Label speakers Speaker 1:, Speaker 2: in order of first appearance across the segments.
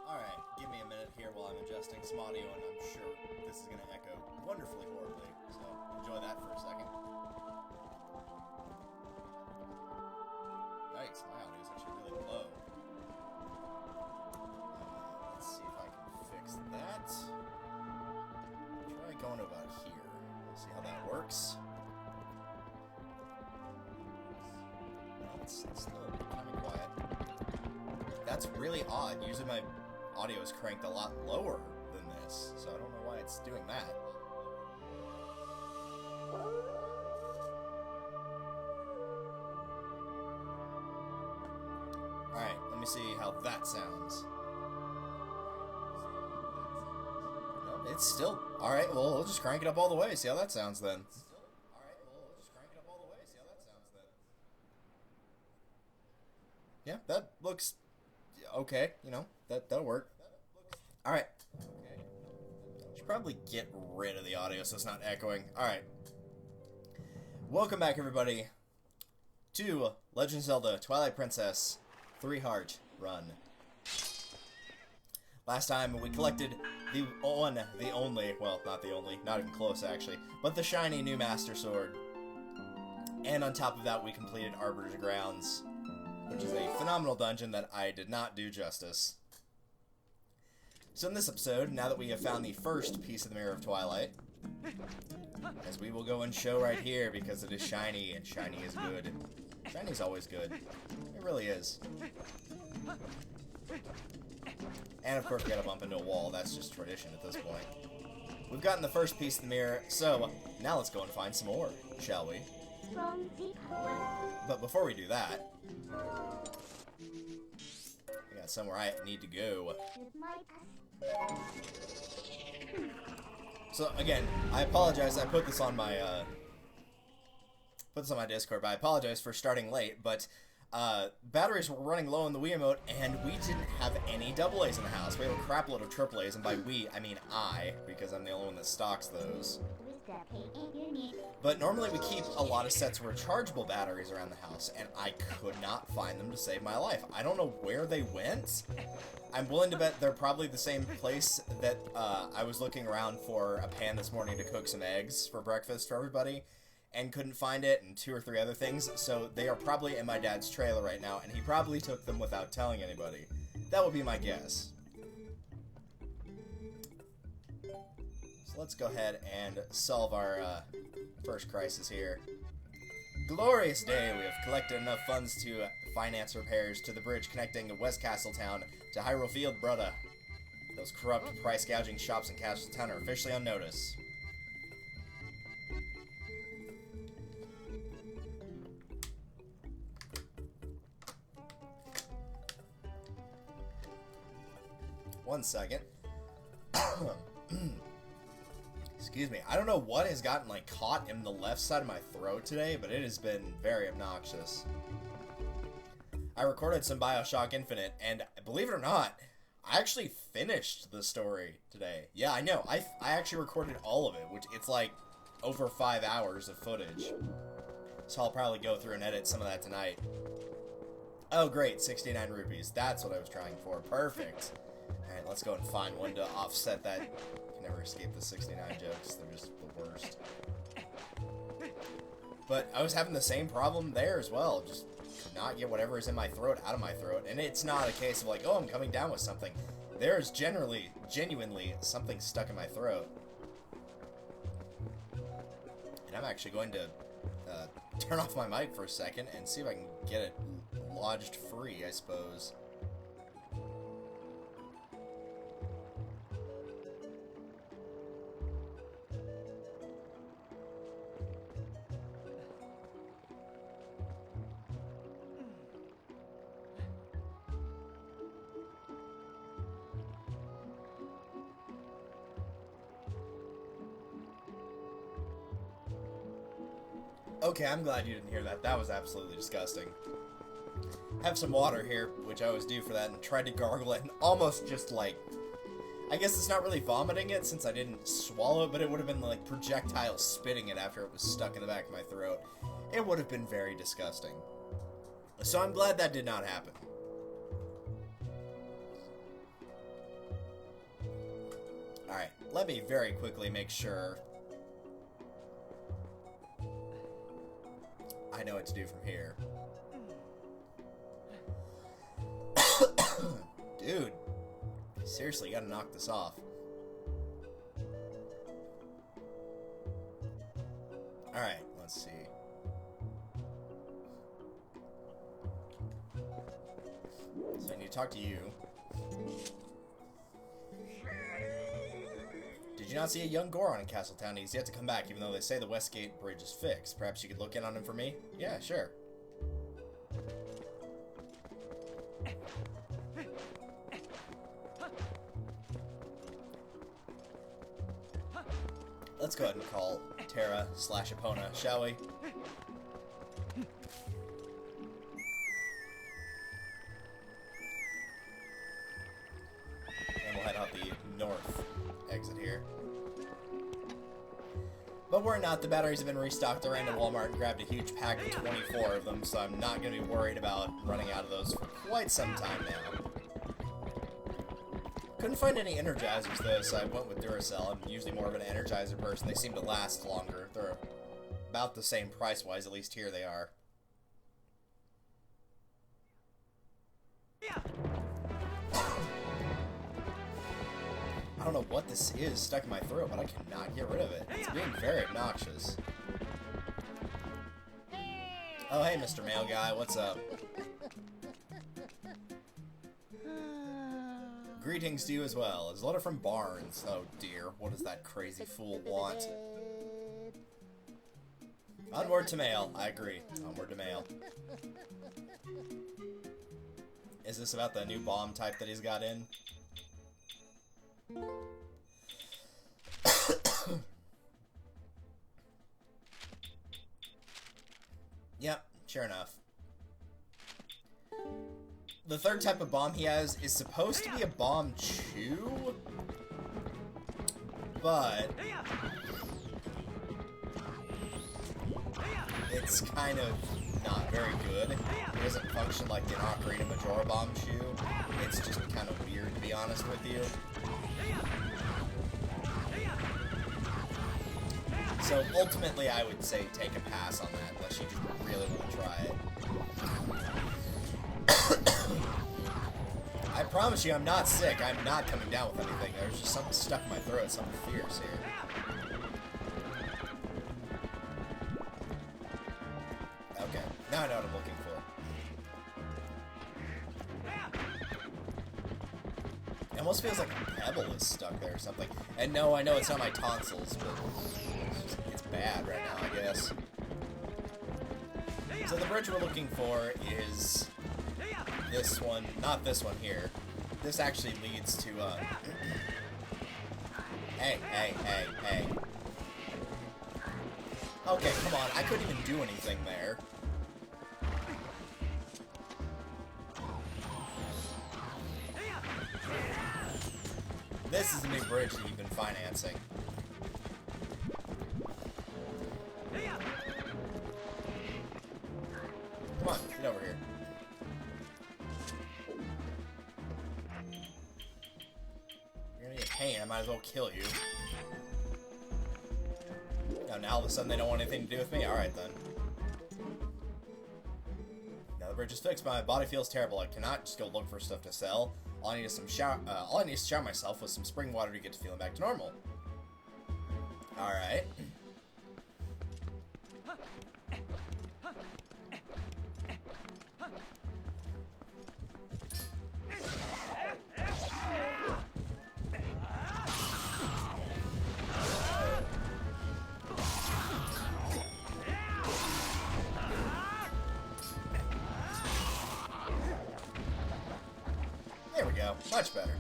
Speaker 1: Alright, give me a minute here while I'm adjusting some audio, and I'm sure this is going to echo wonderfully horribly, so enjoy that for a second. Yikes, my audio is actually really low. Let's see if I can fix that. Try going about here. Let's see how that works. No, it's still kind of quiet. That's really odd. Usually my audio is cranked a lot lower than this, so I don't know why it's doing that. Alright, let me see how that sounds. Nope, it's still... Alright, well, we'll just crank it up all the way, see how that sounds then. Yeah, that looks... okay, you know, that'll work. Alright. Should probably get rid of the audio so it's not echoing. Alright. Welcome back, everybody, to Legend of Zelda Twilight Princess 3-Heart Run. Last time we collected the only, well, not the only, not even close actually, but the shiny new Master Sword. And on top of that, we completed Arbiter's Grounds, which is a phenomenal dungeon that I did not do justice. So in this episode, now that we have found the first piece of the Mirror of Twilight, as we will go and show right here because it is shiny, and shiny is good. Shiny is always good. It really is. And of course we gotta bump into a wall, that's just tradition at this point. We've gotten the first piece of the mirror, so now let's go and find some more, shall we? But before we do that, I got somewhere I need to go. So again, I apologize. I put this on my Discord, but I apologize for starting late. But batteries were running low in the Wii emote, and we didn't have any AA in the house. We have a crap load of AAAs, and by we I mean I, because I'm the only one that stocks those. But normally we keep a lot of sets of rechargeable batteries around the house, and I could not find them to save my life. I don't know where they went. I'm willing to bet they're probably the same place that I was looking around for a pan this morning to cook some eggs for breakfast for everybody, and couldn't find it, and 2 or 3 other things. So they are probably in my dad's trailer right now, and he probably took them without telling anybody. That would be my guess. Let's go ahead and solve our first crisis here. Glorious day! We have collected enough funds to finance repairs to the bridge connecting West Castletown to Hyrule Field, brother. Those corrupt, price-gouging shops in Castletown are officially on notice. One second. Excuse me. I don't know what has gotten, like, caught in the left side of my throat today, but it has been very obnoxious. I recorded some BioShock Infinite, and believe it or not, I actually finished the story today. Yeah, I know. I actually recorded all of it, which it's like over 5 hours of footage. So I'll probably go through and edit some of that tonight. Oh, great. 69 rupees. That's what I was trying for. Perfect. Alright, let's go and find one to offset that. Never escape the 69 jokes. They're just the worst. But I was having the same problem there as well. Just could not get whatever is in my throat out of my throat. And it's not a case of like, oh, I'm coming down with something. There's genuinely something stuck in my throat. And I'm actually going to turn off my mic for a second and see if I can get it lodged free, I suppose. Okay, I'm glad you didn't hear that. That was absolutely disgusting. have some water here, which I always do for that, and tried to gargle it, and almost just like, I guess it's not really vomiting it since I didn't swallow it, but it would have been like projectile spitting it after it was stuck in the back of my throat. It would have been very disgusting. So I'm glad that did not happen. Alright, let me very quickly make sure I know what to do from here. Dude, seriously, you gotta knock this off. Alright, let's see. So I need to talk to you. Did you not see a young Goron in Castletown? He's yet to come back, even though they say the Westgate Bridge is fixed. Perhaps you could look in on him for me? Yeah, sure. Let's go ahead and call Terra/Epona, shall we? And we'll head out the north exit here. But we're not. The batteries have been restocked. I ran to Walmart and grabbed a huge pack of 24 of them, so I'm not going to be worried about running out of those for quite some time now. Couldn't find any Energizers though, so I went with Duracell. I'm usually more of an Energizer person. They seem to last longer. They're about the same price-wise, at least here they are. I don't know what this is stuck in my throat, but I cannot get rid of it. It's being very obnoxious. Oh, hey, Mr. Mail Guy, what's up? Greetings to you as well. It's a letter from Barnes. Oh dear, what does that crazy fool want? Onward to mail. I agree. Onward to mail. Is this about the new bomb type that he's got in? Yep, sure enough. The third type of bomb he has is supposed to be a bomb chew, but it's kind of not very good. It doesn't function like the Ocarina Majora bomb chew. It's just kind of weird, to be honest with you. So ultimately, I would say take a pass on that, unless you just really want to try it. I promise you, I'm not sick. I'm not coming down with anything. There's just something stuck in my throat, something fierce here. Okay, now I know what I'm looking for. It almost feels like a pebble is stuck there or something. And no, I know it's not my tonsils, but it's bad right now, I guess. So the bridge we're looking for is this one, not this one here. This actually leads to, hey. Okay, come on, I couldn't even do anything there. This is the new bridge that you've been financing. Come on, get over here. You're gonna be a pain, I might as well kill you. Now all of a sudden they don't want anything to do with me? Alright then. Now the bridge is fixed, but my body feels terrible. I cannot just go look for stuff to sell. All I need is to shower myself with some spring water to get to feeling back to normal. Alright. There we go. Much better.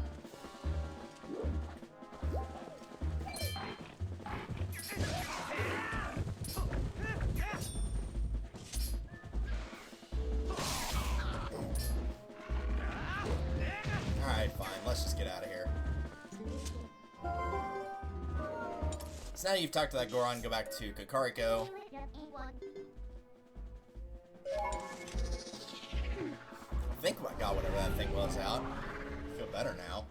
Speaker 1: So now you've talked to that Goron, go back to Kakariko. I think I got whatever that thing was out. I feel better now.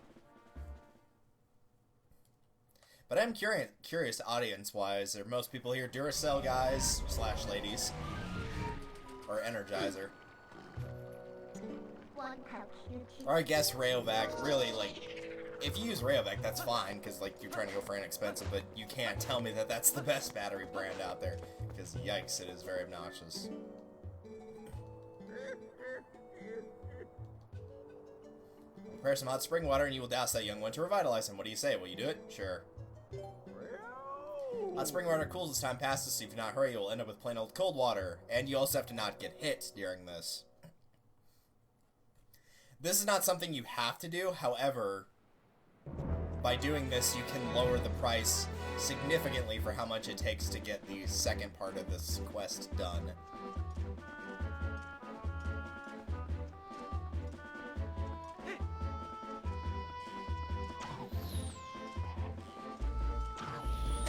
Speaker 1: But I'm curious audience-wise, are most people here Duracell guys / ladies? Or Energizer? Or I guess Rayovac, really, like, if you use Rayovac, that's fine, because, like, you're trying to go for inexpensive, but you can't tell me that that's the best battery brand out there, because, yikes, it is very obnoxious. Prepare some hot spring water and you will douse that young one to revitalize him. What do you say? Will you do it? Sure. Hot spring water cools as time passes, so if you do not hurry, you will end up with plain old cold water. And you also have to not get hit during this. This is not something you have to do, however, by doing this you can lower the price significantly for how much it takes to get the second part of this quest done.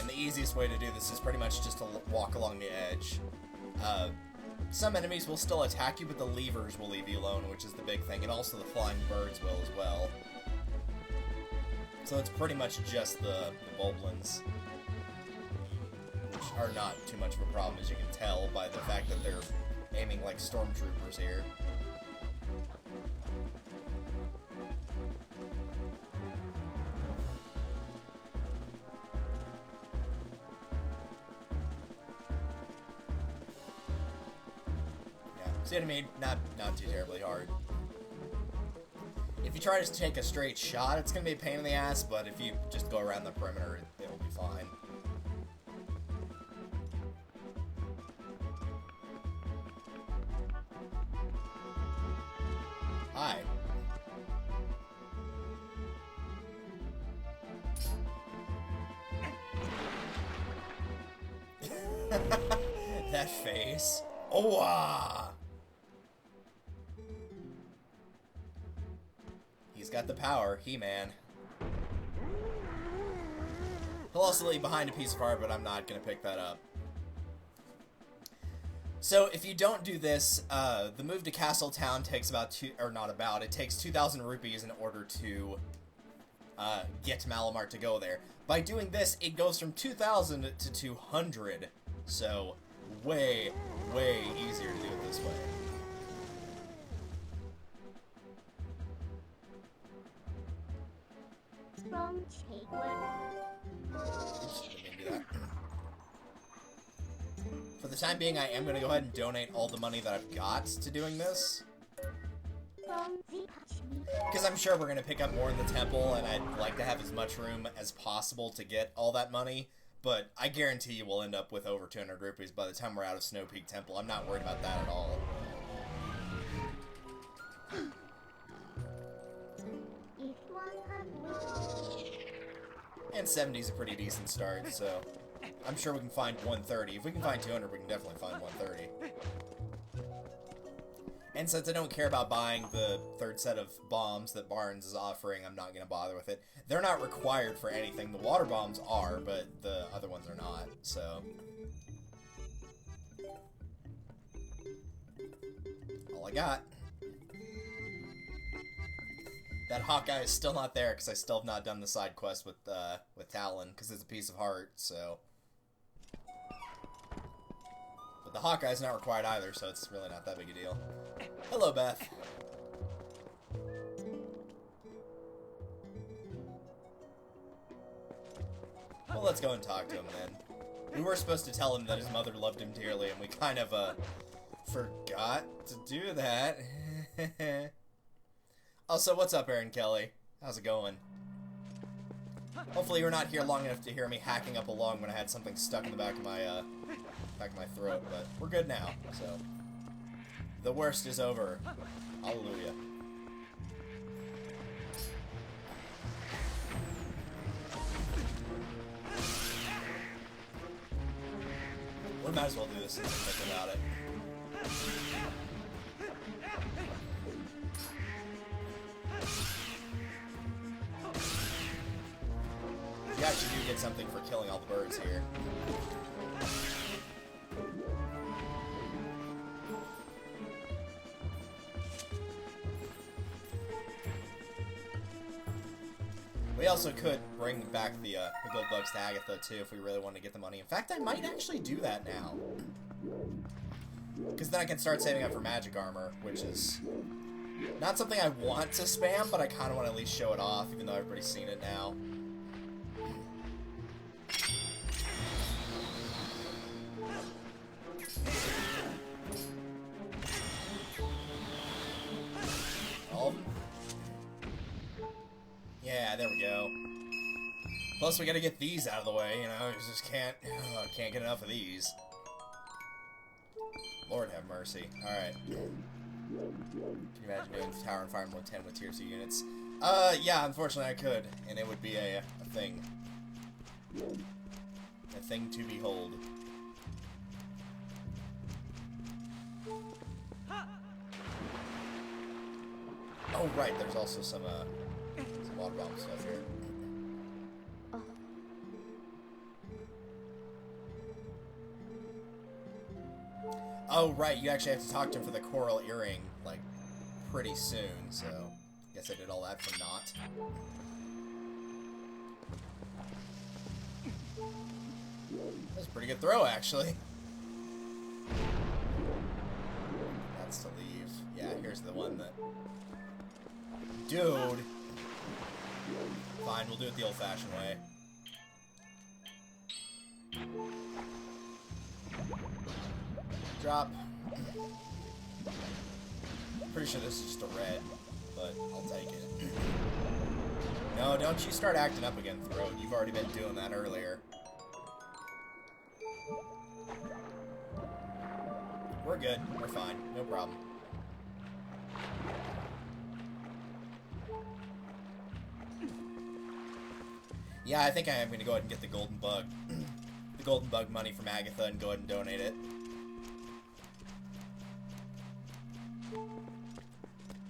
Speaker 1: The easiest way to do this is pretty much just to walk along the edge. Some enemies will still attack you, but the levers will leave you alone, which is the big thing, and also the flying birds will as well. So it's pretty much just the Boblins, which are not too much of a problem, as you can tell by the fact that they're aiming like stormtroopers here. See what I mean? Not too terribly hard. If you try to take a straight shot, it's going to be a pain in the ass, but if you just go around the perimeter, it'll be fine. Hi. That face. Oh, ah! He's got the power, He-Man. He'll also leave behind a piece of art, but I'm not going to pick that up. So, if you don't do this, the move to Castle Town takes it takes 2,000 rupees in order to get Malamart to go there. By doing this, it goes from 2,000 to 200, so way, way easier to do it this way. For the time being, I am going to go ahead and donate all the money that I've got to doing this. Because I'm sure we're going to pick up more in the temple, and I'd like to have as much room as possible to get all that money. But I guarantee you we'll end up with over 200 rupees by the time we're out of Snowpeak Temple. I'm not worried about that at all. And 70 is a pretty decent start, so I'm sure we can find 130. If we can find 200, we can definitely find 130. And since I don't care about buying the third set of bombs that Barnes is offering, I'm not going to bother with it. They're not required for anything. The water bombs are, but the other ones are not, so. All I got. That Hawkeye is still not there, because I still have not done the side quest with Talon, because it's a piece of heart, so. But the Hawkeye is not required either, so it's really not that big a deal. Hello, Beth. Well, let's go and talk to him then. We were supposed to tell him that his mother loved him dearly, and we kind of, forgot to do that. Also, what's up, Aaron Kelly? How's it going? Hopefully you're not here long enough to hear me hacking up a lung when I had something stuck in the back of my throat, but we're good now, so. The worst is over. Hallelujah. We might as well do this since I'm thinking about it. You actually do get something for killing all the birds here. We also could bring back the gold bugs to Agatha, too, if we really want to get the money. In fact, I might actually do that now. Because then I can start saving up for magic armor, which is not something I want to spam, but I kind of want to at least show it off, even though everybody's seen it now. All of them? Yeah, there we go. Plus, we gotta get these out of the way, you know, you just can't get enough of these. Lord have mercy. Alright. Can you imagine doing Tower and Fire Emblem 10 with tier 2 units? Yeah, unfortunately I could, and it would be a thing. A thing to behold. Oh, right, there's also some water bomb stuff here. Oh, right, you actually have to talk to him for the coral earring, like, pretty soon, so guess I did all that for naught. That's a pretty good throw, actually. That's to leave. Yeah, here's the one that... Dude! Fine, we'll do it the old-fashioned way. Drop. Pretty sure this is just a red, but I'll take it. No, don't you start acting up again, Throat. You've already been doing that earlier. We're good. We're fine. No problem. Yeah, I think I am going to go ahead and get the golden bug. The golden bug money from Agatha and go ahead and donate it.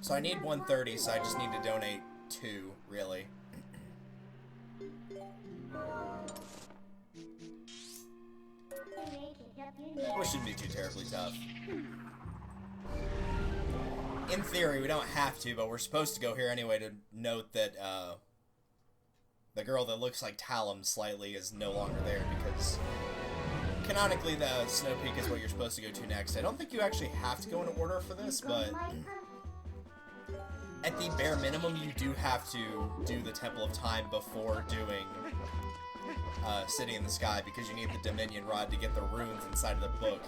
Speaker 1: So I need 130, so I just need to donate 2, really. Which shouldn't be too terribly tough. In theory, we don't have to, but we're supposed to go here anyway to note that, the girl that looks like Talum slightly is no longer there, because canonically the Snowpeak is what you're supposed to go to next. I don't think you actually have to go in order for this, but at the bare minimum, you do have to do the Temple of Time before doing City in the Sky, because you need the Dominion Rod to get the runes inside of the book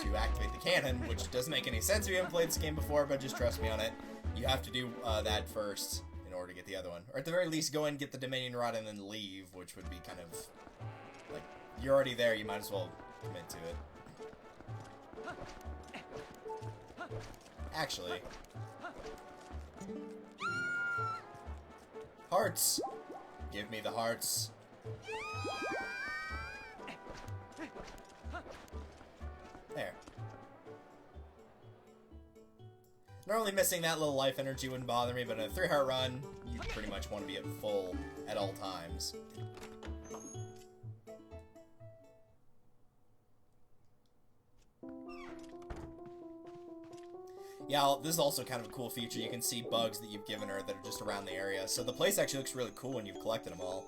Speaker 1: to activate the cannon, which doesn't make any sense if you haven't played this game before, but just trust me on it. You have to do that first in order to get the other one. Or at the very least, go and get the Dominion Rod and then leave, which would be kind of, like, you're already there, you might as well commit to it. Actually... Hearts! Give me the hearts. There. Normally missing that little life energy wouldn't bother me, but in a 3-heart run, you pretty much want to be at full at all times. Yeah, this is also kind of a cool feature. You can see bugs that you've given her that are just around the area. So the place actually looks really cool when you've collected them all.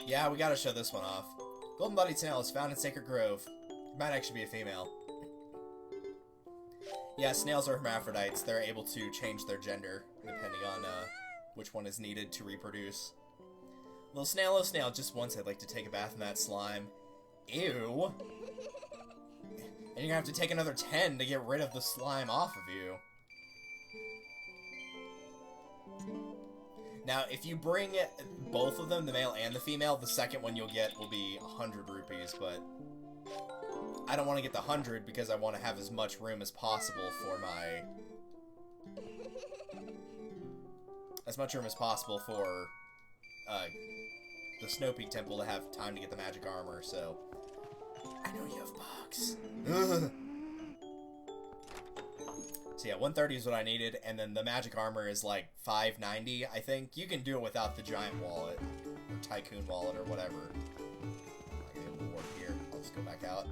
Speaker 1: Yeah, we gotta show this one off. Golden-bodied snail is found in Sacred Grove. It might actually be a female. Yeah, snails are hermaphrodites. They're able to change their gender, depending on which one is needed to reproduce. Little snail, just once I'd like to take a bath in that slime. Ew. And you're gonna have to take another 10 to get rid of the slime off of you. Now, if you bring both of them, the male and the female, the second one you'll get will be 100 rupees, but I don't want to get the 100 because I want to have as much room as possible for my... the Snowpeak Temple to have time to get the magic armor, so... I know you have bugs. So yeah, 130 is what I needed, and then the magic armor is like 590, I think. You can do it without the giant wallet, or tycoon wallet, or whatever. I'm not gonna be able to work here. I'll just go back out.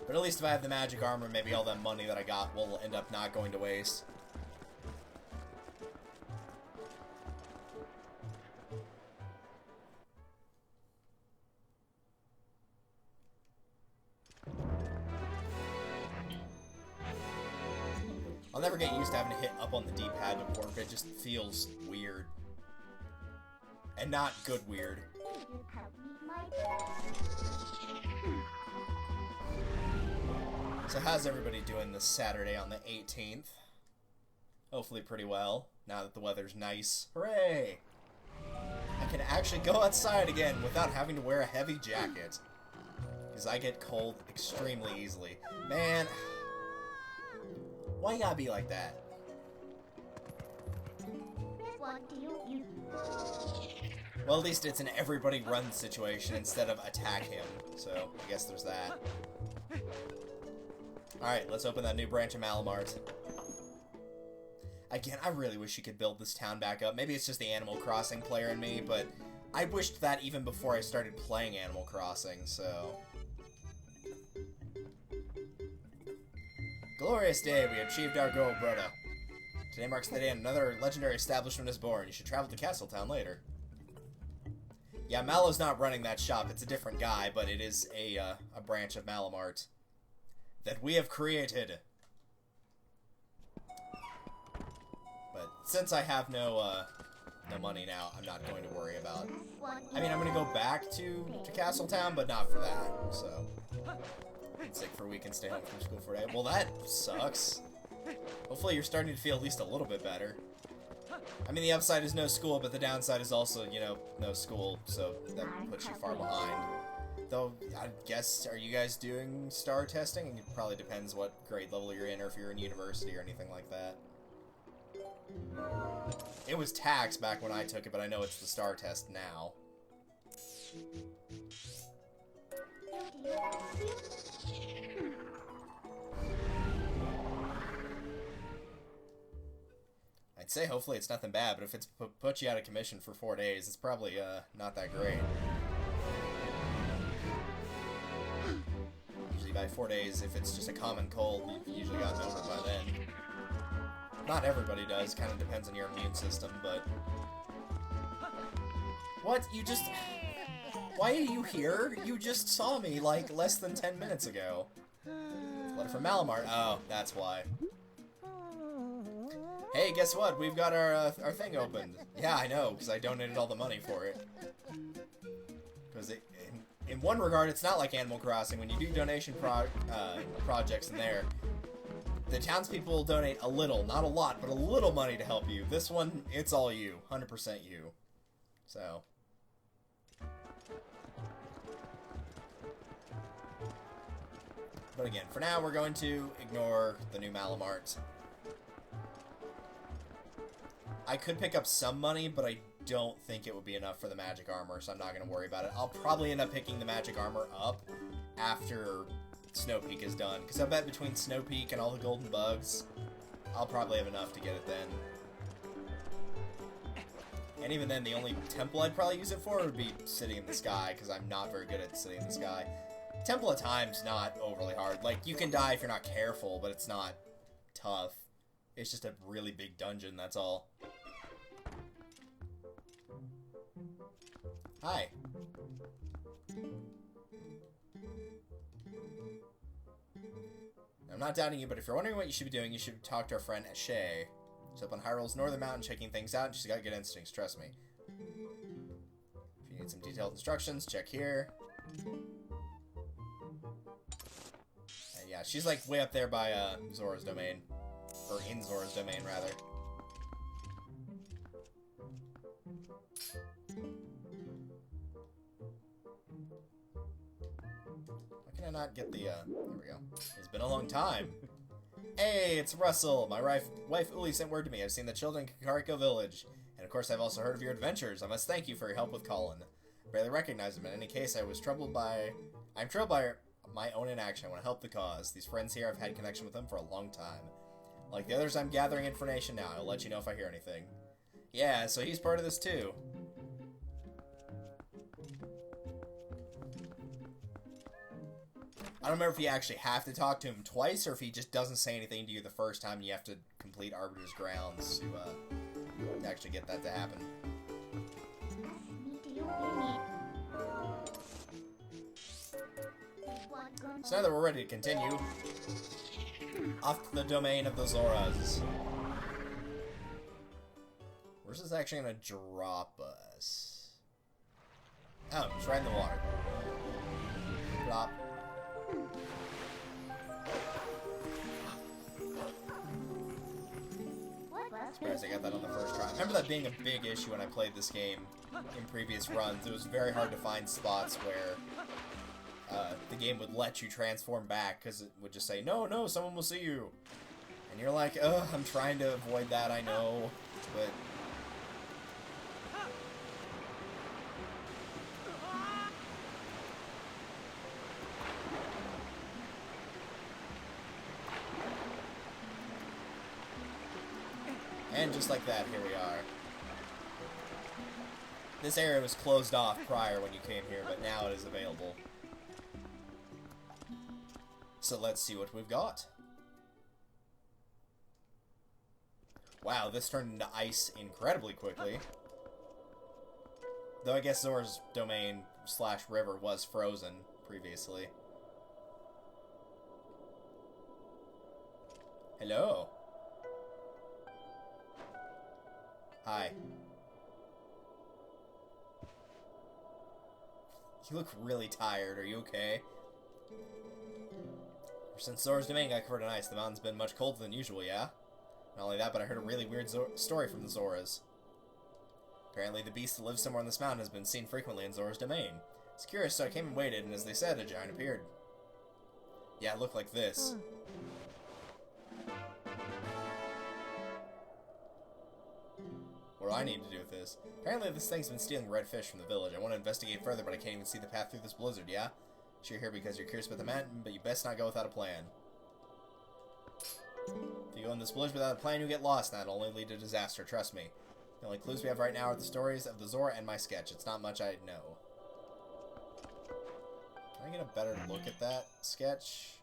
Speaker 1: But at least if I have the magic armor, maybe all that money that I got will end up not going to waste. I'll never get used to having to hit up on the D-pad to work. It just feels weird. And not good weird. So how's everybody doing this Saturday on the 18th? Hopefully pretty well, now that the weather's nice. Hooray! I can actually go outside again without having to wear a heavy jacket. Because I get cold extremely easily. Man, why you gotta be like that? Well, at least it's an everybody run situation instead of attack him. So, I guess there's that. Alright, let's open that new branch of Malamart. Again, I really wish you could build this town back up. Maybe it's just the Animal Crossing player in me, but I wished that even before I started playing Animal Crossing, so... Glorious day, we achieved our goal, brother. Today marks the day another legendary establishment is born. You should travel to Castletown later. Yeah, Mallow's not running that shop. It's a different guy, but it is a branch of Malamart that we have created. But since I have no money now, I'm not going to worry about... I mean, I'm going to go back to Castletown, but not for that, so... I'm sick for a week and stay home from school for a day. Well, that sucks. Hopefully you're starting to feel at least a little bit better. I mean, the upside is no school, but the downside is also, you know, no school, so that puts you far behind. Though, I guess, are you guys doing star testing? It probably depends what grade level you're in, or if you're in university or anything like that. It was tax back when I took it, but I know it's the star test now. I'd say hopefully it's nothing bad, but if it's put you out of commission for 4 days, it's probably not that great. Usually by 4 days, if it's just a common cold, you've usually gotten over it by then. Not everybody does, kind of depends on your immune system, but... What? You just... Why are you here? You just saw me, like, less than 10 minutes ago. Letter from Malamart. Oh, that's why. Hey, guess what? We've got our thing opened. Yeah, I know, because I donated all the money for it. Because in one regard, it's not like Animal Crossing. When you do donation projects in there, the townspeople will donate a little, not a lot, but a little money to help you. This one, it's all you. 100% you. So... But again, for now, we're going to ignore the new Malamart. I could pick up some money, but I don't think it would be enough for the magic armor, so I'm not going to worry about it. I'll probably end up picking the magic armor up after Snowpeak is done, because I bet between Snowpeak and all the golden bugs, I'll probably have enough to get it then. And even then, the only temple I'd probably use it for would be City in the Sky, because I'm not very good at City in the Sky. Temple of Time's not overly hard. Like, you can die if you're not careful, but it's not tough. It's just a really big dungeon, that's all. Hi. I'm not doubting you, but if you're wondering what you should be doing, you should talk to our friend Ashay. She's up on Hyrule's northern mountain checking things out, and she's got good instincts, trust me. If you need some detailed instructions, check here. Yeah, she's like way up there by Zora's domain. Or in Zora's domain, rather. Why can I not get the, there we go. It's been a long time. Hey, it's Russell! My wife Uli sent word to me. I've seen the children in Kakariko Village. And of course, I've also heard of your adventures. I must thank you for your help with Colin. Barely recognize him. In any case, I'm troubled by my own inaction. I want to help the cause. These friends here, I've had connection with them for a long time. Like the others, I'm gathering information now. I'll let you know if I hear anything. Yeah, so he's part of this too. I don't remember if you actually have to talk to him twice, or if he just doesn't say anything to you the first time and you have to complete Arbiter's Grounds to actually get that to happen. So now that we're ready to continue, off to the domain of the Zoras. Where's this actually gonna drop us? Oh, it's right in the water. Drop. Surprised I got that on the first try. I remember that being a big issue when I played this game in previous runs. It was very hard to find spots where the game would let you transform back, because it would just say, no, no, someone will see you. And you're like, ugh, I'm trying to avoid that, I know, but... And just like that, here we are. This area was closed off prior when you came here, but now it is available. So let's see what we've got. Wow, this turned into ice incredibly quickly. Though I guess Zora's domain / river was frozen previously. Hello. Hi. You look really tired. Are you okay? Since Zora's domain got covered in ice, the mountain's been much colder than usual, yeah? Not only that, but I heard a really weird story from the Zoras. Apparently, the beast that lives somewhere on this mountain has been seen frequently in Zora's domain. It's curious, so I came and waited, and as they said, a giant appeared. Yeah, it looked like this. What do I need to do with this? Apparently, this thing's been stealing red fish from the village. I want to investigate further, but I can't even see the path through this blizzard, yeah? Sure, you're here because you're curious about the mountain, but you best not go without a plan. If you go in this village without a plan, you'll get lost, and that'll only lead to disaster, trust me. The only clues we have right now are the stories of the Zora and my sketch. It's not much I know. Can I get a better look at that sketch?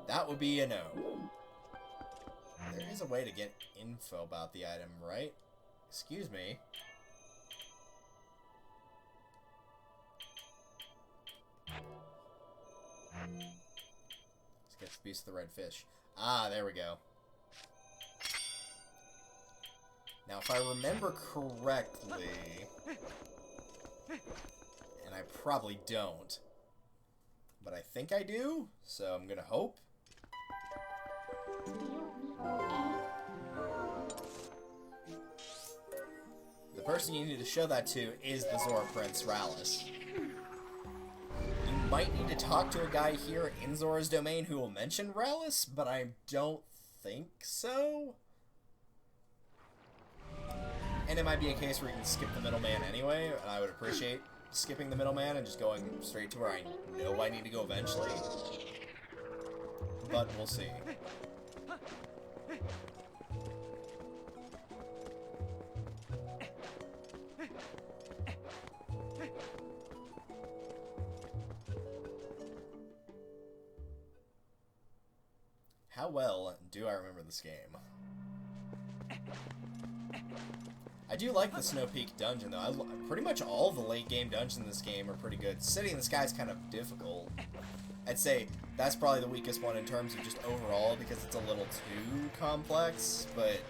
Speaker 1: That would be a no. There is a way to get info about the item, right? Excuse me. Let's get the beast of the red fish. Ah, there we go. Now, if I remember correctly, and I probably don't, but I think I do, so I'm gonna hope. The person you need to show that to is the Zora Prince, Rallis. You might need to talk to a guy here in Zora's domain who will mention Rallis, but I don't think so. And it might be a case where you can skip the middleman anyway, and I would appreciate skipping the middleman and just going straight to where I know I need to go eventually. But we'll see. How well do I remember this game? I do like the Snowpeak dungeon, though. Pretty much all the late-game dungeons in this game are pretty good. City in the Sky is kind of difficult. I'd say that's probably the weakest one in terms of just overall, because it's a little too complex, but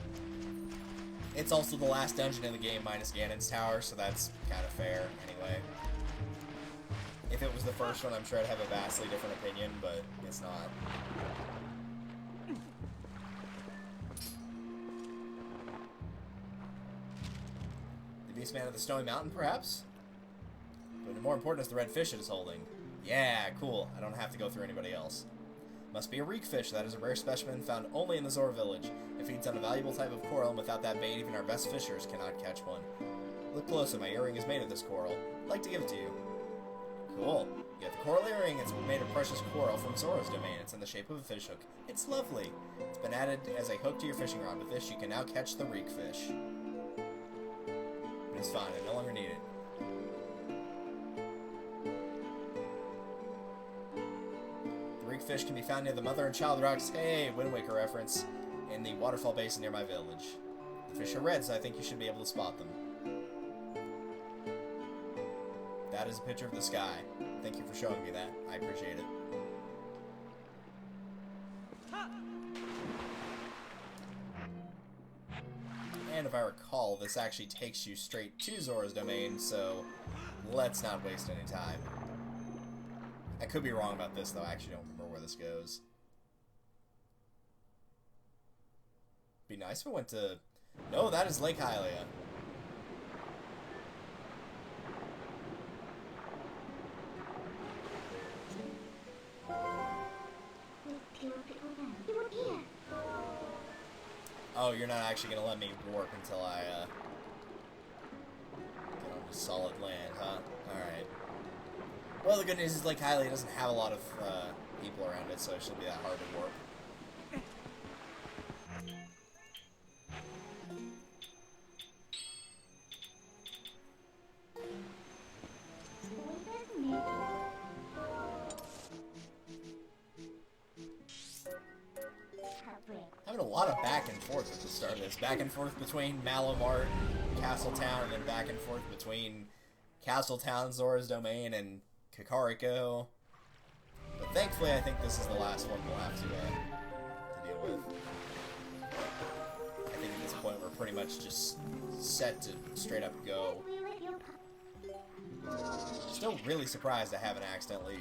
Speaker 1: it's also the last dungeon in the game minus Ganon's Tower, so that's kind of fair, anyway. If it was the first one, I'm sure I'd have a vastly different opinion, but it's not. Man of the Snowy Mountain, perhaps? But more important is the red fish it is holding. Yeah, cool. I don't have to go through anybody else. Must be a reek fish. That is a rare specimen found only in the Zora village. It feeds on a valuable type of coral, and without that bait, even our best fishers cannot catch one. Look closer. My earring is made of this coral. I'd like to give it to you. Cool. You get the coral earring. It's made of precious coral from Zora's domain. It's in the shape of a fish hook. It's lovely. It's been added as a hook to your fishing rod. With this, you can now catch the reek fish. It's fine. I no longer need it. The reek fish can be found near the Mother and Child Rocks. Hey, Wind Waker reference. In the waterfall basin near my village. The fish are red, so I think you should be able to spot them. That is a picture of the sky. Thank you for showing me that. I appreciate it. And if I recall, this actually takes you straight to Zora's domain, so let's not waste any time. I could be wrong about this, though. I actually don't remember where this goes. Be nice if it went to... No, that is Lake Hylia. Oh, you're not actually going to let me warp until I, get on to solid land, huh? Alright. Well, the good news is Lake Hylia doesn't have a lot of, people around it, so it shouldn't be that hard to warp. Having a lot of back and forth at the start of this. Back and forth between Malamart, Castletown, and then back and forth between Castletown, Zora's Domain, and Kakariko. But thankfully, I think this is the last one we'll have to deal with. I think at this point we're pretty much just set to straight up go. Still really surprised I haven't accidentally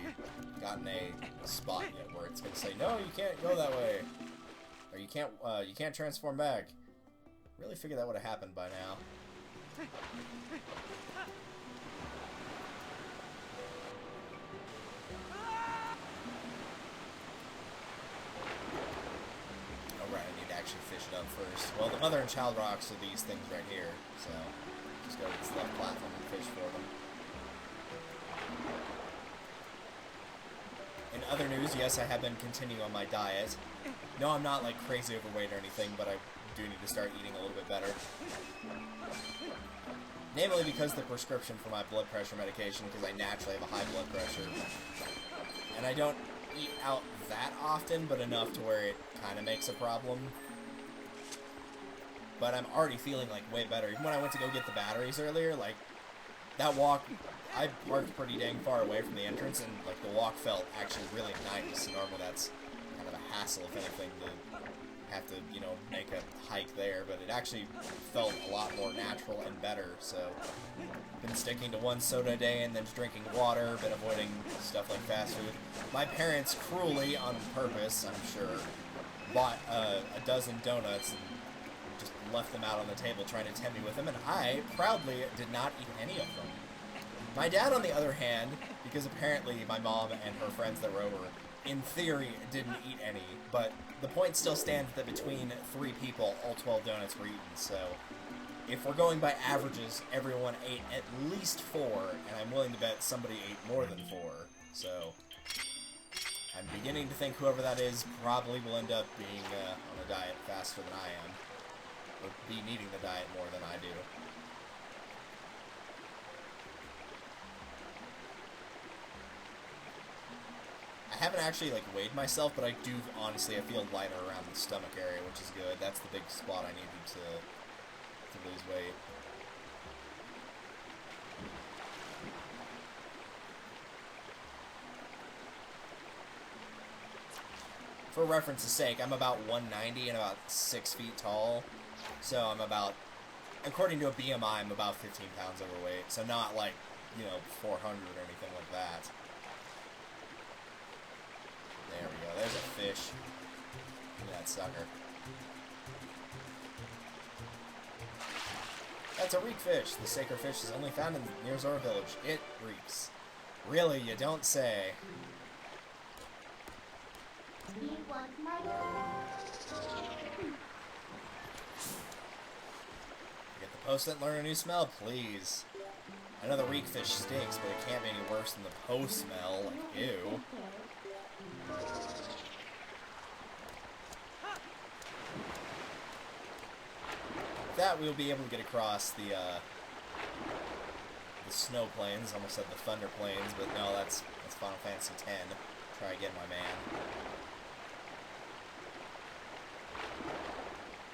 Speaker 1: gotten a spot yet where it's gonna say, no, you can't go that way. Or you can't transform back. Really figured that would have happened by now. Alright, I need to actually fish it up first. Well, the Mother and Child Rocks are these things right here, so just go to this left platform and fish for them. In other news, yes, I have been continuing on my diet. No, I'm not, like, crazy overweight or anything, but I do need to start eating a little bit better. Namely because the prescription for my blood pressure medication, because I naturally have a high blood pressure. And I don't eat out that often, but enough to where it kind of makes a problem. But I'm already feeling, like, way better. Even when I went to go get the batteries earlier, like, that walk... I parked pretty dang far away from the entrance, and, like, the walk felt actually really nice. Normally that's kind of a hassle, if anything, to have to, you know, make a hike there, but it actually felt a lot more natural and better, so been sticking to one soda a day and then just drinking water, been avoiding stuff like fast food. My parents, cruelly, on purpose, I'm sure, bought a dozen donuts and just left them out on the table trying to tempt me with them, and I proudly did not eat any of them. My dad, on the other hand, because apparently my mom and her friends that were over, in theory, didn't eat any, but the point still stands that between 3 people, all 12 donuts were eaten, so if we're going by averages, everyone ate at least 4, and I'm willing to bet somebody ate more than 4, so I'm beginning to think whoever that is probably will end up being on a diet faster than I am, or be needing the diet more than I do. I haven't actually, like, weighed myself, but I do, honestly, I feel lighter around the stomach area, which is good. That's the big spot I needed to lose weight. For reference's sake, I'm about 190 and about 6 feet tall, so I'm about, according to a BMI, I'm about 15 pounds overweight, so not, like, you know, 400 or anything like that. There we go, there's a fish. Look at that sucker. That's a reek fish. The sacred fish is only found near Zora village. It reeks. Really, you don't say. Get the post-it, learn a new smell, please. I know the reek fish stinks, but it can't be any worse than the post smell. Like, ew. With that, we'll be able to get across the snow plains. Almost said the thunder plains, but no, that's Final Fantasy X. Try again, my man.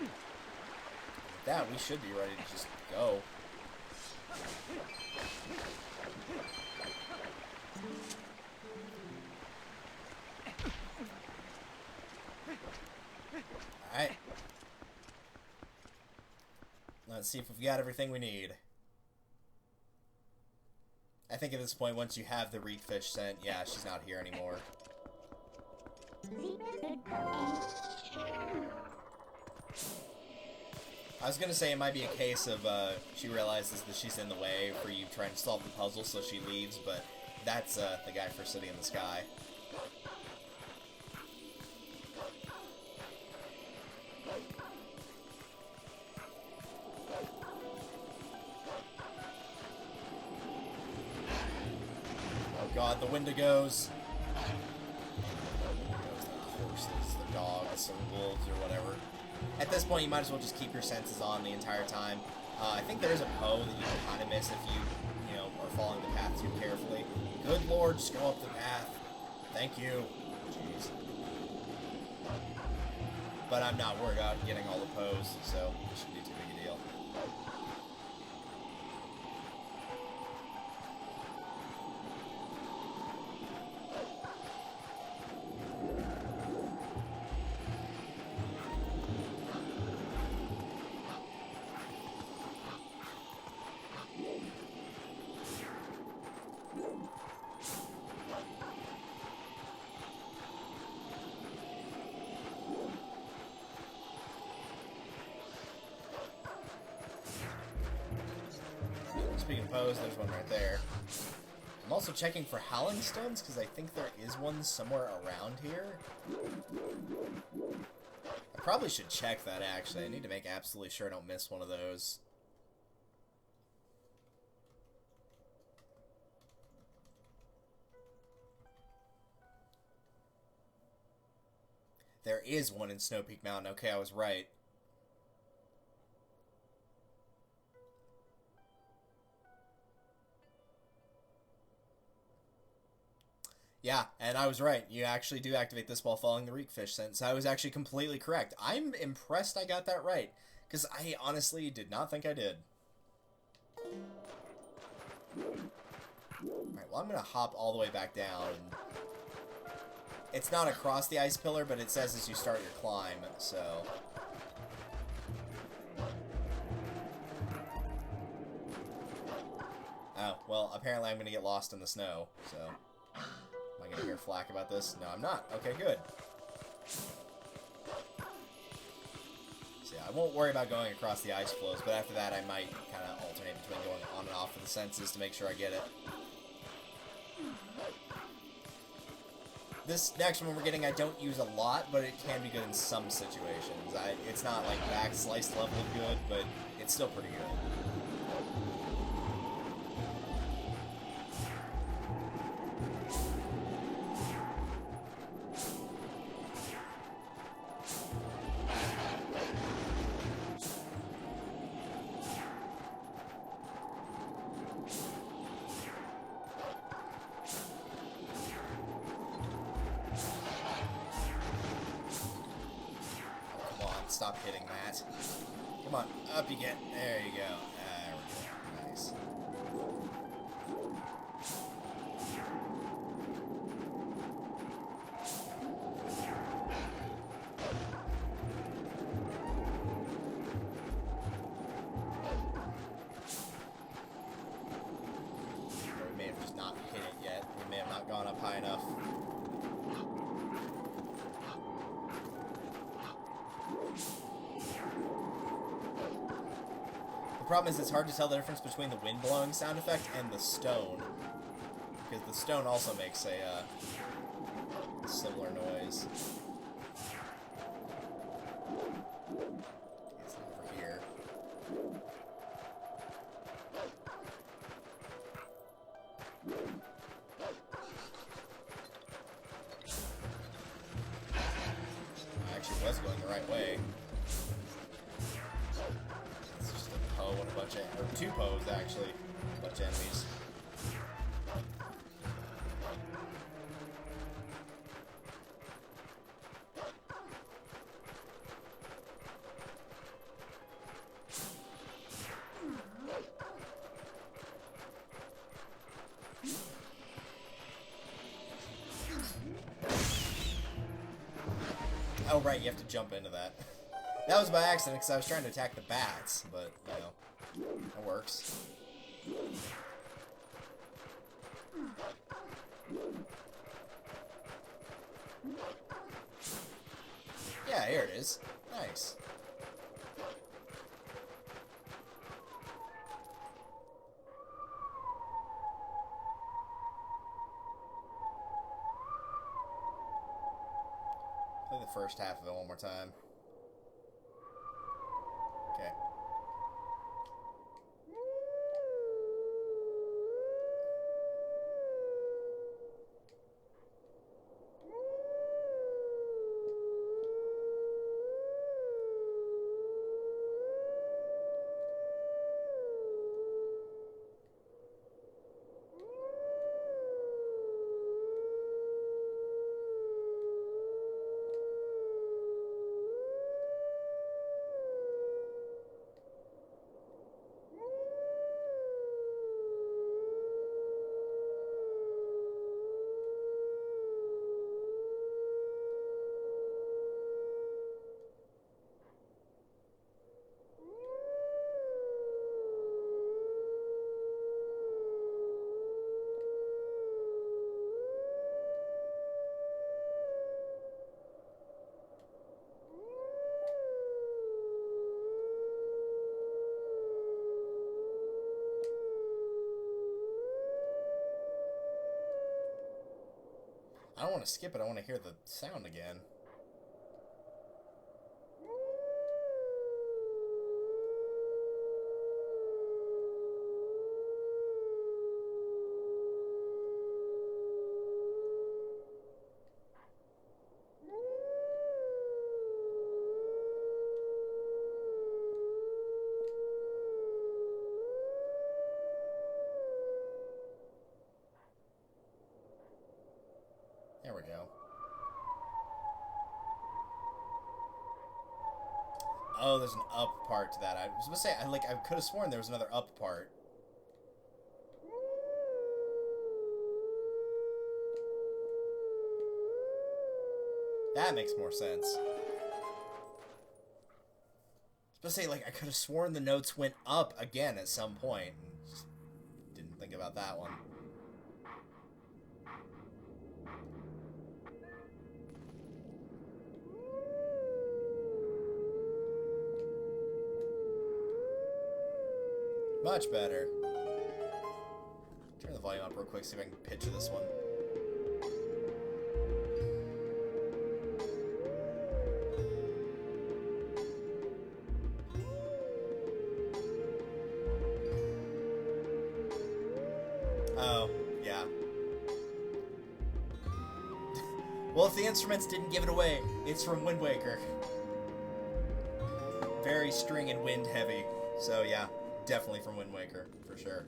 Speaker 1: With that, we should be ready to just go. Alright. Let's see if we've got everything we need. I think at this point, once you have the reek fish scent, yeah, she's not here anymore. I was gonna say it might be a case of, she realizes that she's in the way for you trying to solve the puzzle, so she leaves, but that's, the guy for City in the Sky. God, the Wendigos. The horses, the dogs, the wolves, or whatever. At this point, you might as well just keep your senses on the entire time. I think there is a Poe that you can kind of miss if you know, are following the path too carefully. Good Lord, just go up the path. Thank you. Jeez. But I'm not worried about getting all the Poes, so it shouldn't be too big a deal. Speaking of Poes, there's one right there. I'm also checking for Howling Stones, because I think there is one somewhere around here. I probably should check that, actually. I need to make absolutely sure I don't miss one of those. There is one in Snowpeak Mountain. Okay, I was right. Yeah, and I was right. You actually do activate this while following the reek fish scent, so I was actually completely correct. I'm impressed I got that right, because I honestly did not think I did. Alright, well, I'm going to hop all the way back down. It's not across the ice pillar, but it says as you start your climb, so... Oh, well, apparently I'm going to get lost in the snow, so... Am I going to hear flack about this? No, I'm not. Okay, good. So yeah, I won't worry about going across the ice floes, but after that I might kind of alternate between going on and off of the senses to make sure I get it. This next one we're getting I don't use a lot, but it can be good in some situations. It's not like back slice level of good, but it's still pretty good. Stop hitting that. Come on, up you get. There you go. There we go. Nice. Or we may have just not hit it yet. We may have not gone up high enough. The problem is it's hard to tell the difference between the wind blowing sound effect and the stone, because the stone also makes a similar noise. to actually a bunch of enemies. Oh, right, you have to jump into that. That was by accident, because I was trying to attack the bats, but, you know, it works. Yeah, here it is. Nice. Play the first half of it one more time. Okay. I don't want to skip it, I want to hear the sound again. There we go. Oh, there's an up part to that. I was gonna say, I could have sworn there was another up part. That makes more sense. I was gonna say, like, I could have sworn the notes went up again at some point. And just didn't think about that one. Much better. Turn the volume up real quick, see if I can picture this one. Oh, yeah. Well, if the instruments didn't give it away, it's from Wind Waker. Very string and wind heavy. So, yeah. Definitely from Wind Waker, for sure.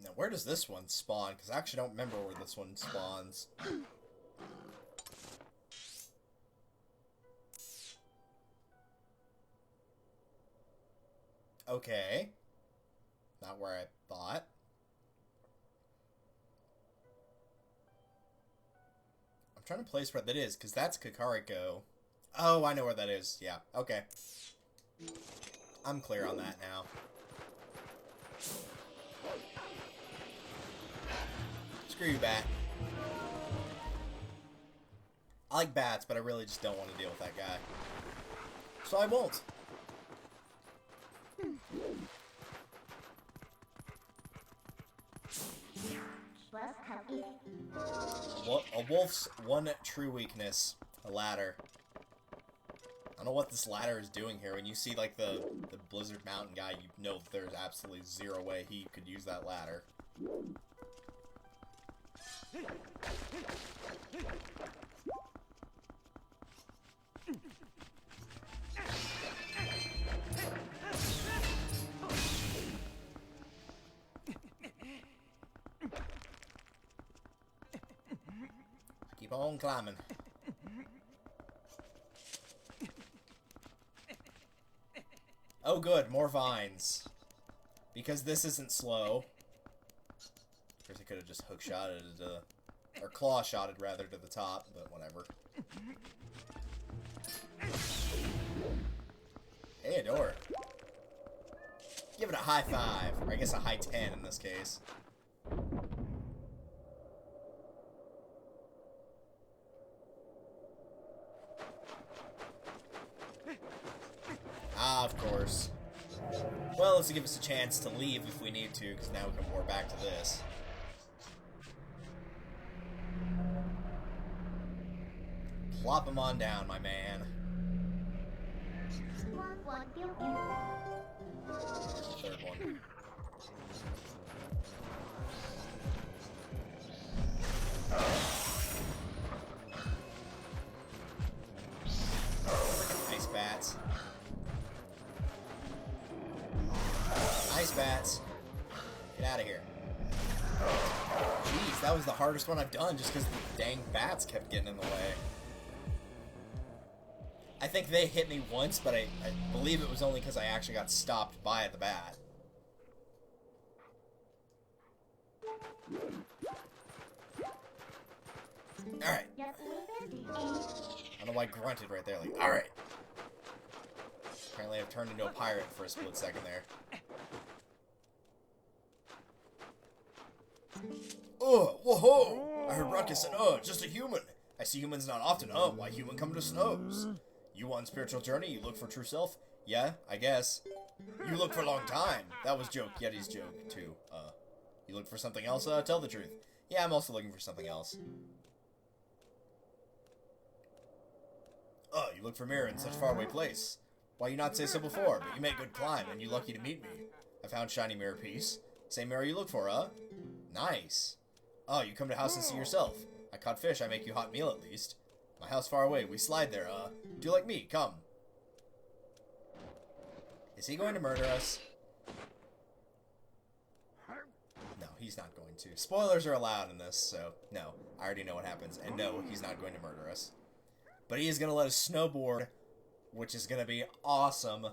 Speaker 1: Now, where does this one spawn? Because I actually don't remember where this one spawns. Okay. Not where I thought. Trying to place where that is, because that's Kakariko. Oh, I know where that is. Yeah, okay. I'm clear on that now. Screw you, bat. I like bats, but I really just don't want to deal with that guy. So I won't. A wolf's one true weakness. A ladder. I don't know what this ladder is doing here. When you see, like, the Blizzard Mountain guy, you know that there's absolutely zero way he could use that ladder. Keep on climbing. Oh good, more vines. Because this isn't slow. Of course I could have just hook-shotted it, or claw-shotted, rather, to the top, but whatever. Hey, a door. Give it a high 5, or I guess a high 10 in this case. Ah, of course. Well, this will give us a chance to leave if we need to, because now we can warp back to this. Plop him on down, my man. Third one. Nice bats. Nice bats. Get out of here. Jeez, that was the hardest one I've done just because the dang bats kept getting in the way. I think they hit me once, but I believe it was only because I actually got stopped by the bat. Alright. I don't know why I grunted right there, like, alright. Apparently I've turned into a pirate for a split second there. Whoa! I heard ruckus and just a human. I see humans not often. Why human come to snows? You want spiritual journey? You look for true self? Yeah, I guess. You look for a long time. That was joke. Yeti's joke too. You look for something else? Tell the truth. Yeah, I'm also looking for something else. You look for mirror in such faraway place. Why you not say so before? But you made good climb, and you lucky to meet me. I found shiny mirror piece. Same mirror you look for, Nice. You come to house and see yourself. I caught fish, I make you hot meal at least. My house far away, we slide there, Do you like me? Come. Is he going to murder us? No, he's not going to. Spoilers are allowed in this, so no. I already know what happens, and no, he's not going to murder us. But he is going to let us snowboard, which is going to be awesome.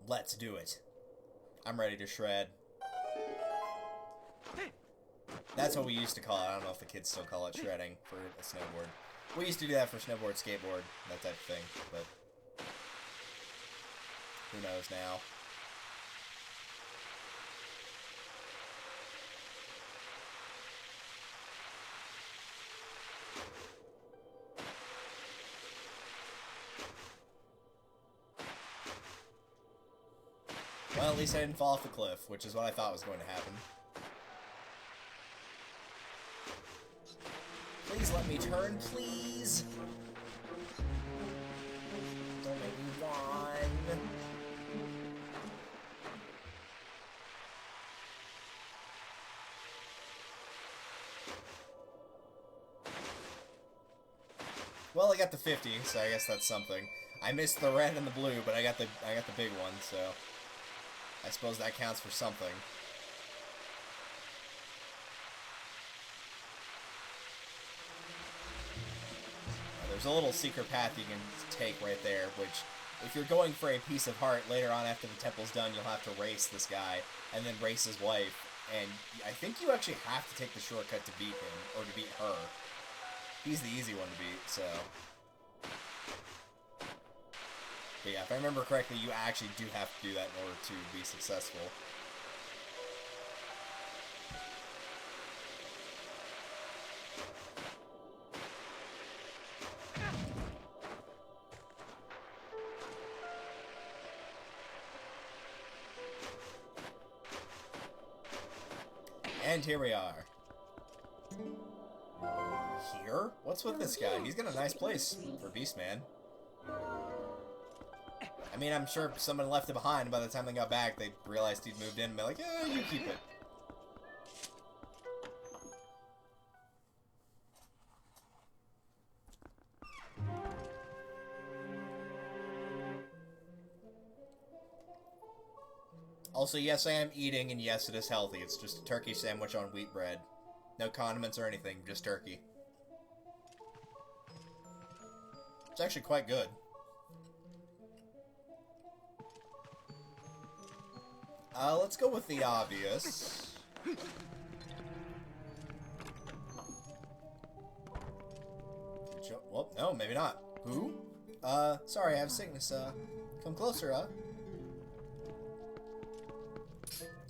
Speaker 1: Let's do it. I'm ready to shred. That's what we used to call it. I don't know if the kids still call it shredding for a snowboard. We used to do that for snowboard, skateboard, that type of thing, but who knows now. Well, at least I didn't fall off the cliff, which is what I thought was going to happen. Please let me turn, please. Don't make me whine. Well, I got the 50, so I guess that's something. I missed the red and the blue, but I got the big one, so I suppose that counts for something. There's a little secret path you can take right there, which, if you're going for a piece of heart, later on after the temple's done, you'll have to race this guy, and then race his wife, and I think you actually have to take the shortcut to beat him, or to beat her. He's the easy one to beat, so... But yeah, if I remember correctly, you actually do have to do that in order to be successful. And here we are. Here? What's with this guy? He's got a nice place for Beastman. I I mean, I'm sure someone left it behind, and by the time they got back, they realized he'd moved in and be like, yeah, you keep it. Also, yes, I am eating, and yes, it is healthy. It's just a turkey sandwich on wheat bread. No condiments or anything, just turkey. It's actually quite good. Let's go with the obvious. Well, no, maybe not. Who? Sorry, I have sickness, come closer,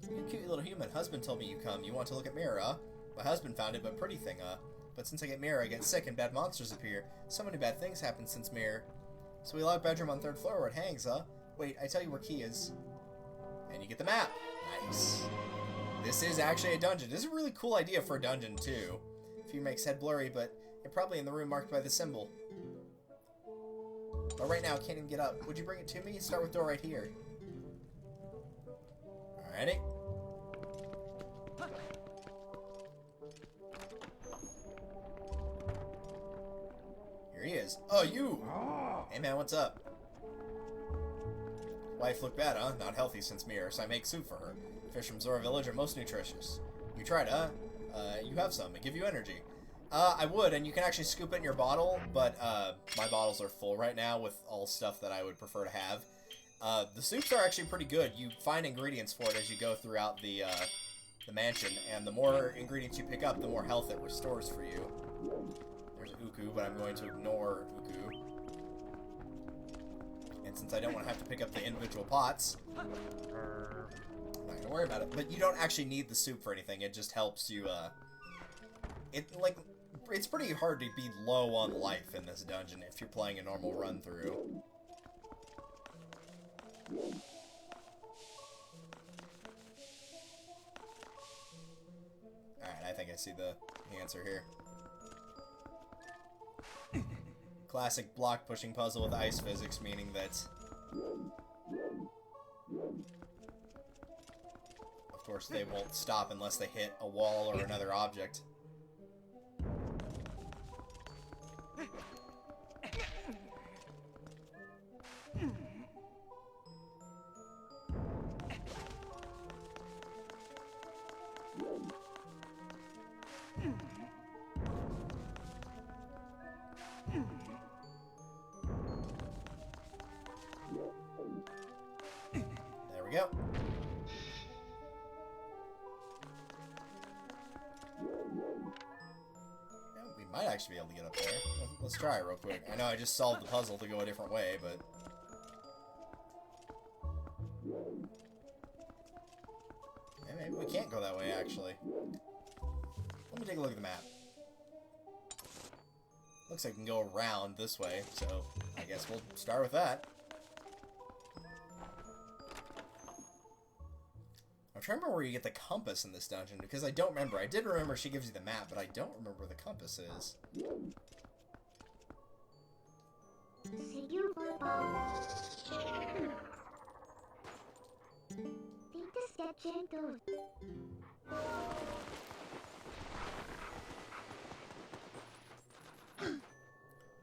Speaker 1: You cute little human. Husband told me you come. You want to look at mirror, My husband found it, but pretty thing, But since I get mirror, I get sick and bad monsters appear. So many bad things happen since mirror. So we lock bedroom on 3rd floor where it hangs, Wait, I tell you where key is. And you get the map. Nice. This is actually a dungeon. This is a really cool idea for a dungeon, too. Few makes head blurry, but you're probably in the room marked by the symbol. But right now, I can't even get up. Would you bring it to me? Start with door right here. Alrighty. Here he is. Oh, you! Hey man, what's up? Wife looked bad, Not healthy since mirror, so I make soup for her. Fish from Zora Village are most nutritious. You tried, you have some. It give you energy. I would, and you can actually scoop it in your bottle, but, my bottles are full right now with all stuff that I would prefer to have. The soups are actually pretty good. You find ingredients for it as you go throughout the mansion, and the more ingredients you pick up, the more health it restores for you. There's Uku, but I'm going to ignore Uku. And since I don't want to have to pick up the individual pots, I'm not going to worry about it. But you don't actually need the soup for anything. It just helps you, it's pretty hard to be low on life in this dungeon if you're playing a normal run-through. Alright, I think I see the answer here. Classic block pushing puzzle with ice physics, meaning that, of course, they won't stop unless they hit a wall or another object. There we go. Yeah, we might actually be able to get up there. Let's try it real quick. I know I just solved the puzzle to go a different way, but... Yeah, maybe we can't go that way, actually. Let me take a look at the map. Looks like we can go around this way, so I guess we'll start with that. I'm trying to remember where you get the compass in this dungeon, because I don't remember. I did remember she gives you the map, but I don't remember where the compass is.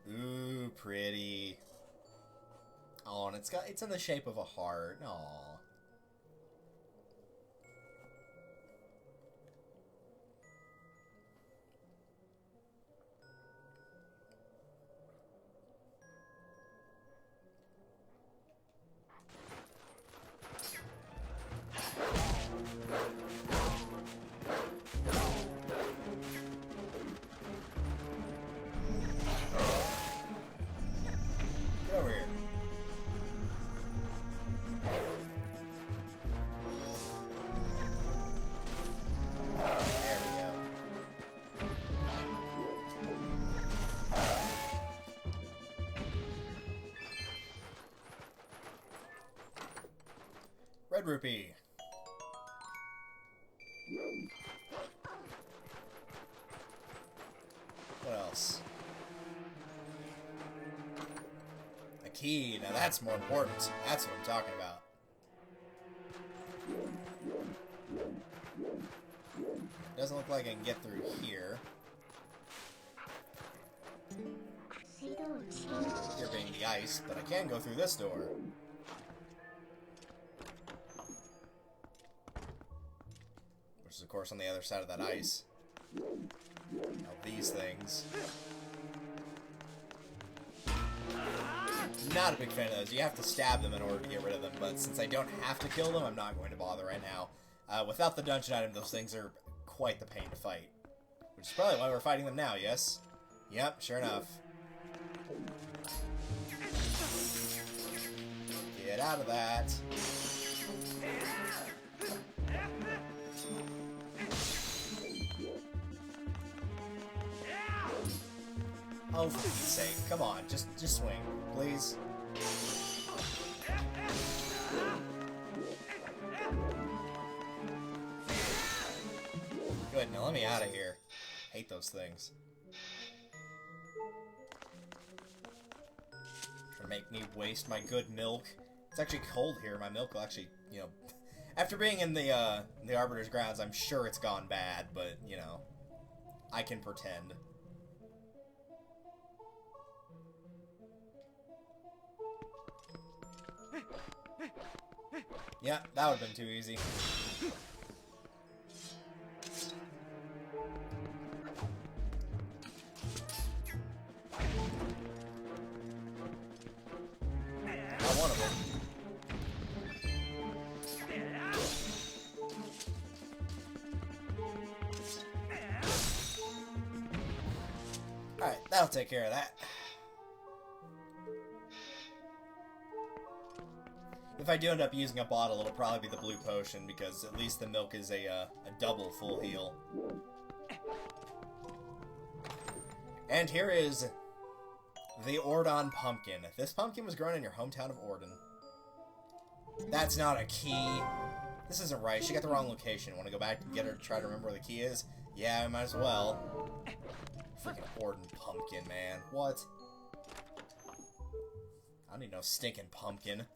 Speaker 1: Ooh, pretty. Oh, and it's in the shape of a heart. Aww. Get over here. There we go. Red rupee. What else? I key. Now that's more important. That's what I'm talking about. Doesn't look like I can get through here. Here being the ice, but I can go through this door. Which is, of course, on the other side of that ice. Now, these things. Not a big fan of those. You have to stab them in order to get rid of them, but since I don't have to kill them, I'm not going to bother right now. Without the dungeon item, those things are quite the pain to fight. Which is probably why we're fighting them now, yes? Yep, sure enough. Get out of that. Oh, for Pete's sake. Come on, just swing, please. Good, now let me out of here. Hate those things. Trying to make me waste my good milk. It's actually cold here. My milk will actually, you know... After being in the Arbiter's grounds, I'm sure it's gone bad, but, you know... I can pretend. Yeah, that would have been too easy. Not one of them. Alright, that'll take care of that. If I do end up using a bottle, it'll probably be the blue potion, because at least the milk is a double full heal. And here is the Ordon pumpkin. This pumpkin was grown in your hometown of Ordon. That's not a key. This isn't right. She got the wrong location. Want to go back and get her to try to remember where the key is? Yeah, I might as well. Freaking Ordon pumpkin, man. What? I don't need no stinking pumpkin.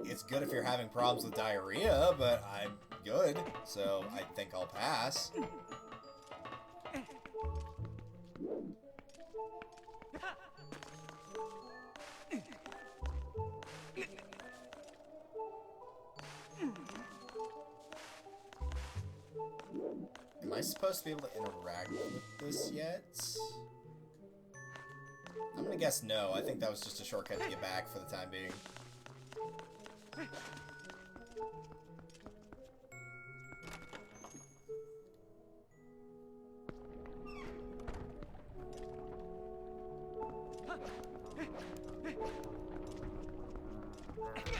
Speaker 1: It's good if you're having problems with diarrhea, but I'm good, so I think I'll pass. Am I supposed to be able to interact with this yet? I'm gonna guess no. I think that was just a shortcut to get back for the time being.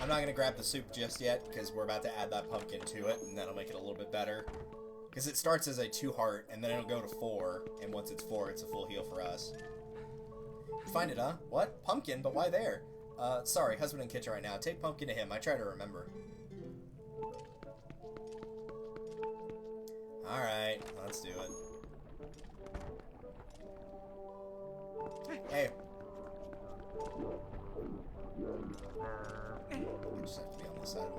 Speaker 1: I'm not gonna grab the soup just yet, because we're about to add that pumpkin to it, and that'll make it a little bit better. Because it starts as a 2 heart, and then it'll go to 4, and once it's 4, it's a full heal for us. Find it, huh? What? Pumpkin? But why there? Sorry, husband in kitchen right now. Take pumpkin to him. I try to remember. Alright, let's do it. Hey. You just have to be on this side.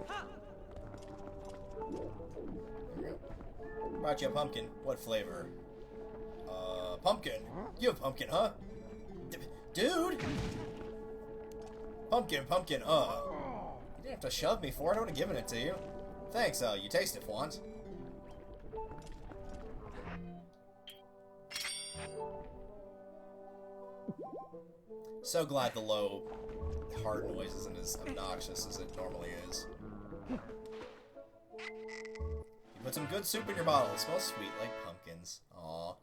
Speaker 1: There we go. Brought you a pumpkin. What flavor? Pumpkin. You have pumpkin, huh? Dude! Pumpkin. You didn't have to shove me for it. I would have given it to you. Thanks, you taste it, Flaunt. So glad the low, hard noise isn't as obnoxious as it normally is. You put some good soup in your bottle. It smells sweet like pumpkins. Aww.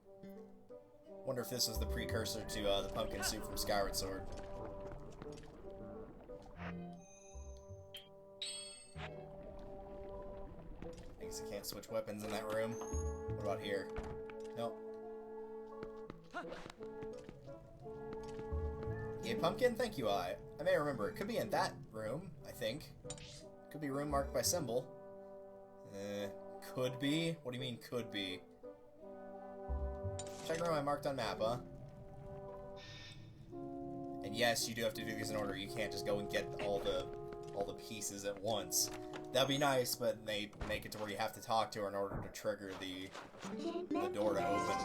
Speaker 1: Wonder if this was the precursor to the pumpkin soup from Skyward Sword. I guess I can't switch weapons in that room. What about here? Nope. Yeah, pumpkin? Thank you, I may remember. It could be in that room, I think. Could be room marked by symbol. Could be? What do you mean, could be? Second room I marked on map, huh? And yes, you do have to do these in order. You can't just go and get all the pieces at once. That'd be nice, but they make it to where you have to talk to her in order to trigger the door to open.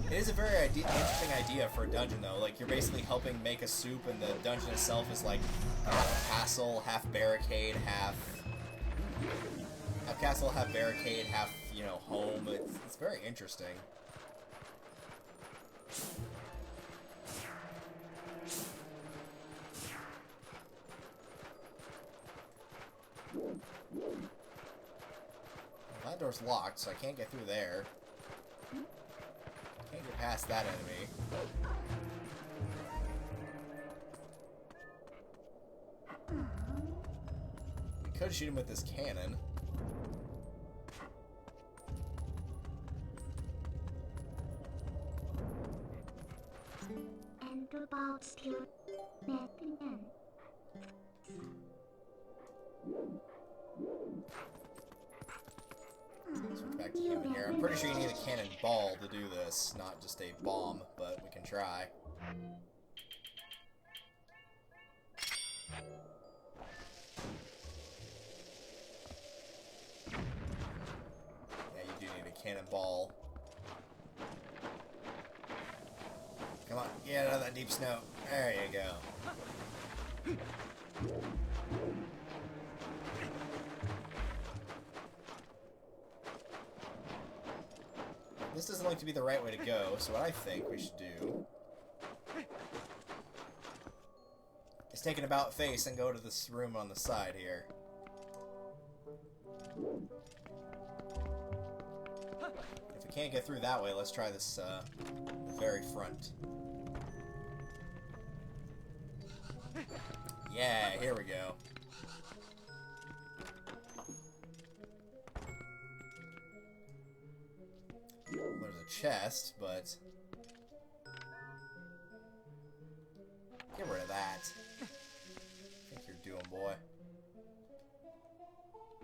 Speaker 1: It is a very interesting idea for a dungeon, though. Like, you're basically helping make a soup, and the dungeon itself is like half castle, half barricade, half castle, half barricade, half, you know, home. It's very interesting. Well, that door's locked, so I can't get through there. Can't get past that enemy. We could shoot him with this cannon. Switch back to human here. I'm pretty sure you need a cannonball to do this, not just a bomb, but we can try. Yeah, you do need a cannonball. Come on, get out of that deep snow. There you go. This doesn't look to be the right way to go, so what I think we should do is take an about face and go to this room on the side here. If we can't get through that way, let's try this, the very front. Yeah, here we go. There's a chest, but get rid of that. I think you're doing, boy.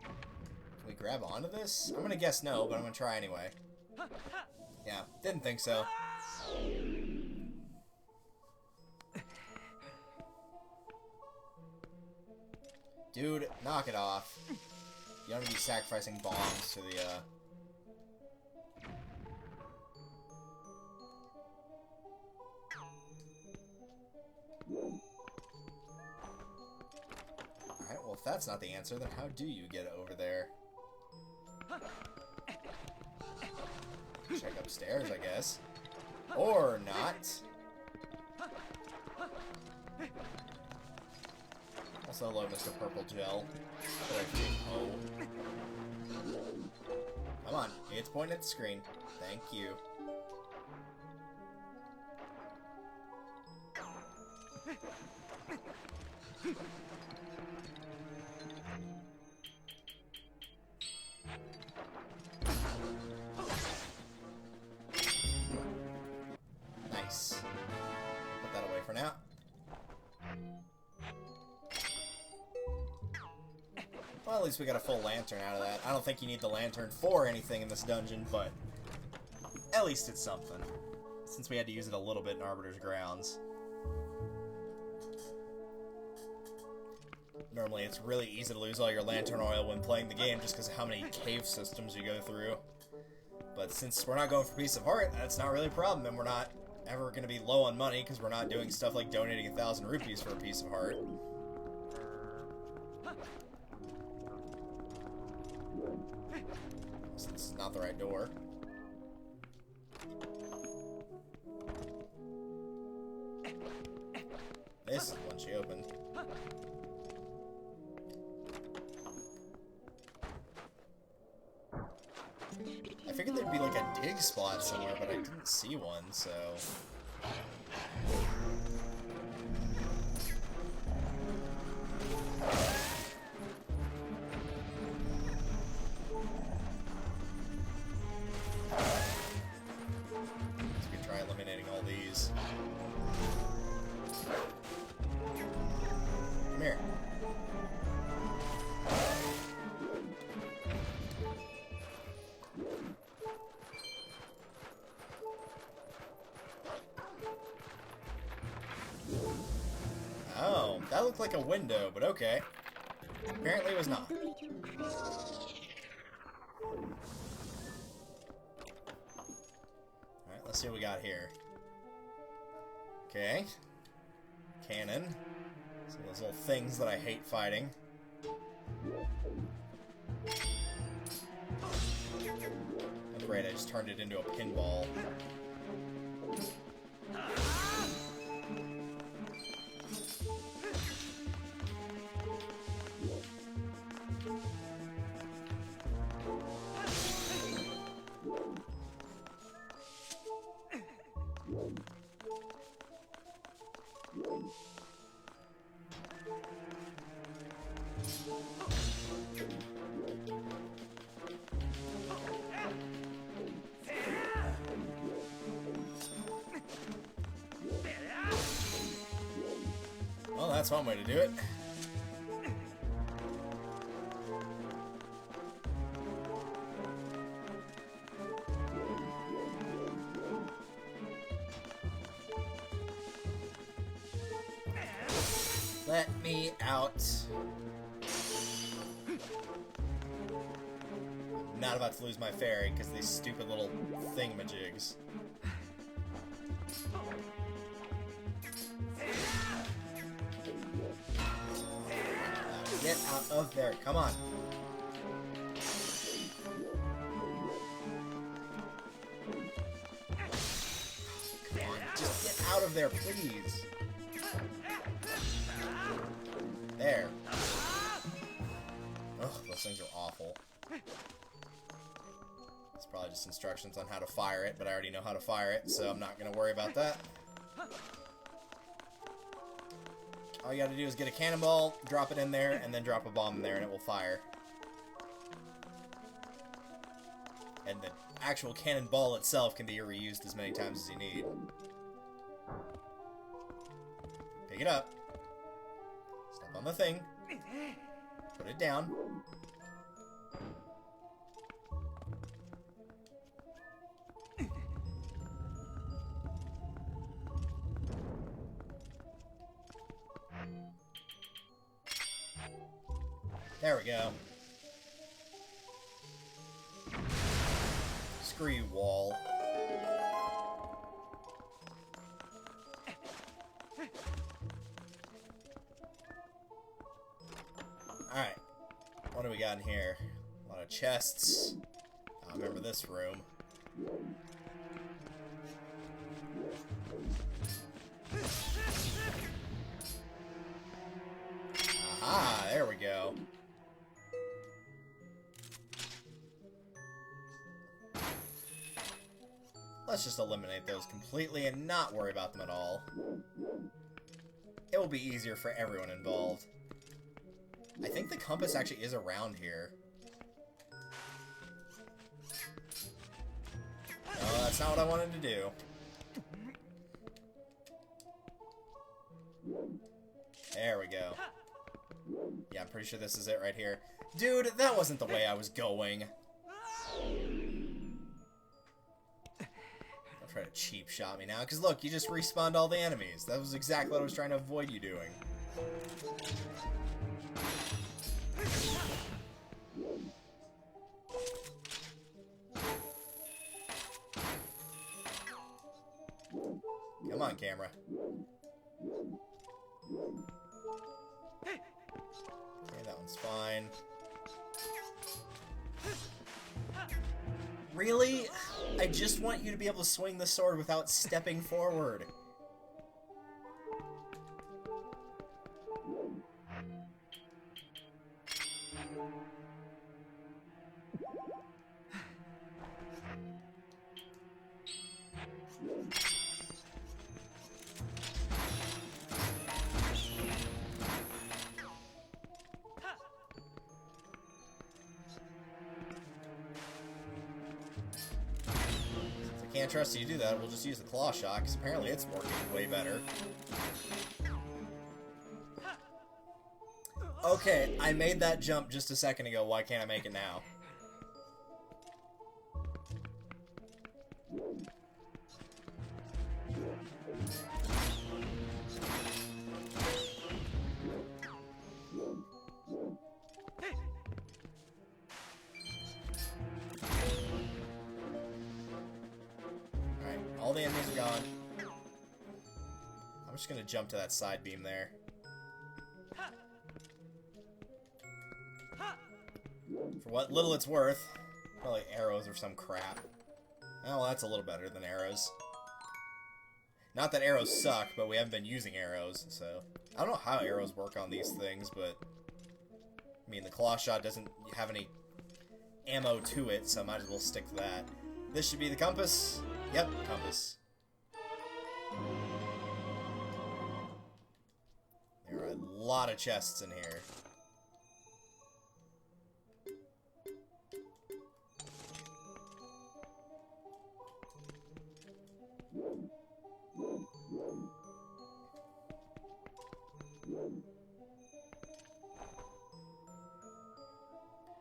Speaker 1: Can we grab onto this? I'm gonna guess no, but I'm gonna try anyway. Yeah, didn't think so. Dude, knock it off. You don't need to be sacrificing bombs to the, Alright, well, if that's not the answer, then how do you get over there? Check upstairs, I guess. Or not. Also, hello, Mr. Purple Gel. Oh. Come on, it's pointing at the screen. Thank you. Nice. Put that away for now. Well, at least we got a full lantern out of that. I don't think you need the lantern for anything in this dungeon, but at least it's something. Since we had to use it a little bit in Arbiter's Grounds. Normally, it's really easy to lose all your lantern oil when playing the game just because of how many cave systems you go through. But since we're not going for Piece of Heart, that's not really a problem, and we're not ever going to be low on money because we're not doing stuff like donating 1,000 rupees for a Piece of Heart. So this is not the right door. This is the one she opened. I figured there'd be like a dig spot somewhere, but I didn't see one, so... we could try eliminating all these. Come here. That looked like a window, but okay. Apparently it was not. Alright, let's see what we got here. Okay. Cannon. Some of those little things that I hate fighting. Oh, great, I just turned it into a pinball. Well, that's one way to do it. Let me out. I'm not about to lose my fairy because these stupid little thingamajigs. Get out of there. Come on. Come on. Just get out of there, please. There. Ugh, those things are awful. It's probably just instructions on how to fire it, but I already know how to fire it, so I'm not going to worry about that. All you gotta do is get a cannonball, drop it in there, and then drop a bomb in there, and it will fire. And the actual cannonball itself can be reused as many times as you need. Pick it up. Step on the thing. Put it down. There we go. Screw you, wall. Alright. What do we got in here? A lot of chests. I remember this room. Aha, there we go. Let's just eliminate those completely and not worry about them at all. It will be easier for everyone involved. I think the compass actually is around here. No, that's not what I wanted to do. There we go. Yeah, I'm pretty sure this is it right here. Dude, that wasn't the way I was going. Don't try to cheap shot me now, because look, you just respawned all the enemies. That was exactly what I was trying to avoid you doing. Come on, camera. Okay, that one's fine. Really? I just want you to be able to swing the sword without stepping forward. Can't trust you to do that, we'll just use the claw shot, because apparently it's working way better. Okay, I made that jump just a second ago, why can't I make it now? the enemies are gone. I'm just gonna jump to that side beam there. For what little it's worth. Probably arrows or some crap. Oh, well, that's a little better than arrows. Not that arrows suck, but we haven't been using arrows, so... I don't know how arrows work on these things, but... I mean, the claw shot doesn't have any ammo to it, so I might as well stick to that. This should be the compass. Yep, compass. There are a lot of chests in here.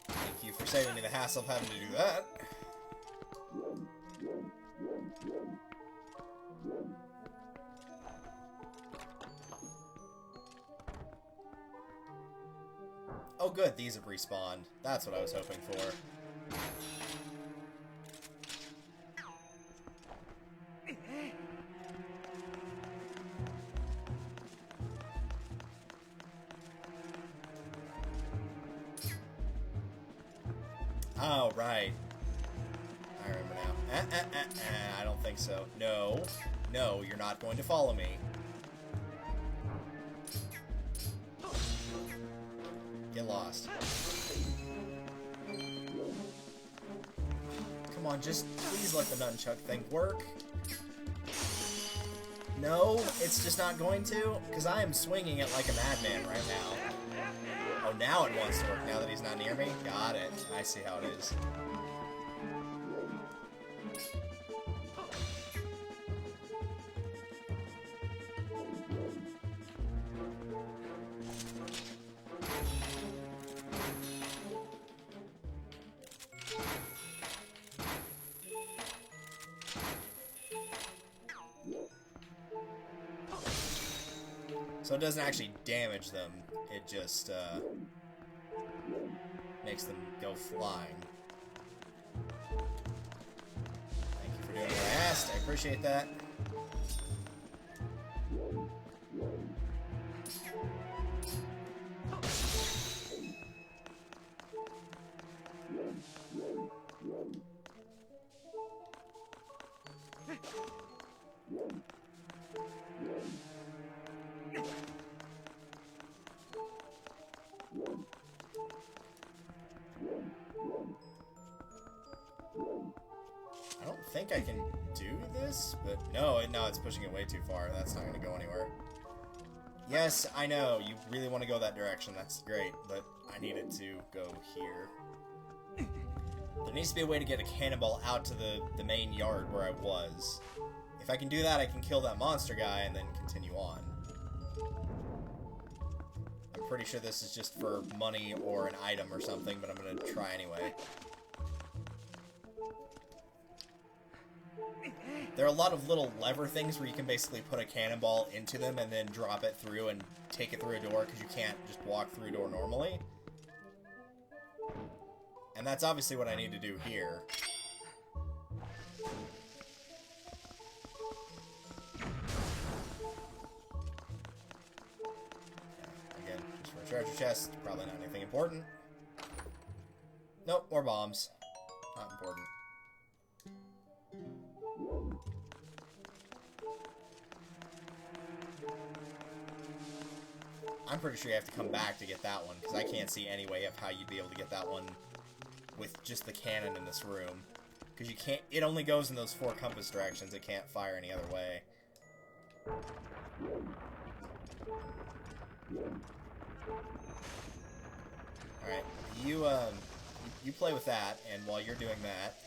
Speaker 1: Thank you for saving me the hassle of having to do that. Oh good, these have respawned. That's what I was hoping for. Oh, right. I remember now. I don't think so. No. No, you're not going to follow me. Get lost. Come on, just please let the nunchuck thing work. No, it's just not going to, because I am swinging it like a madman right now. Oh, now it wants to work, now that he's not near me? Got it. I see how it is. So it doesn't actually damage them, it just makes them go flying. Thank you for doing what I asked, I appreciate that. I don't think I can do this, but no, it's pushing it way too far. That's not going to go anywhere. Yes, I know, you really want to go that direction, that's great, but I need it to go here. There needs to be a way to get a cannonball out to the main yard where I was. If I can do that, I can kill that monster guy and then continue on. I'm pretty sure this is just for money or an item or something, but I'm going to try anyway. There are a lot of little lever things where you can basically put a cannonball into them and then drop it through and take it through a door because you can't just walk through a door normally. And that's obviously what I need to do here. Again, just for a treasure chest, probably not anything important. Nope, more bombs. Not important. I'm pretty sure you have to come back to get that one, because I can't see any way of how you'd be able to get that one with just the cannon in this room. Because you can't, it only goes in those 4 compass directions, it can't fire any other way. Alright, you play with that, and while you're doing that...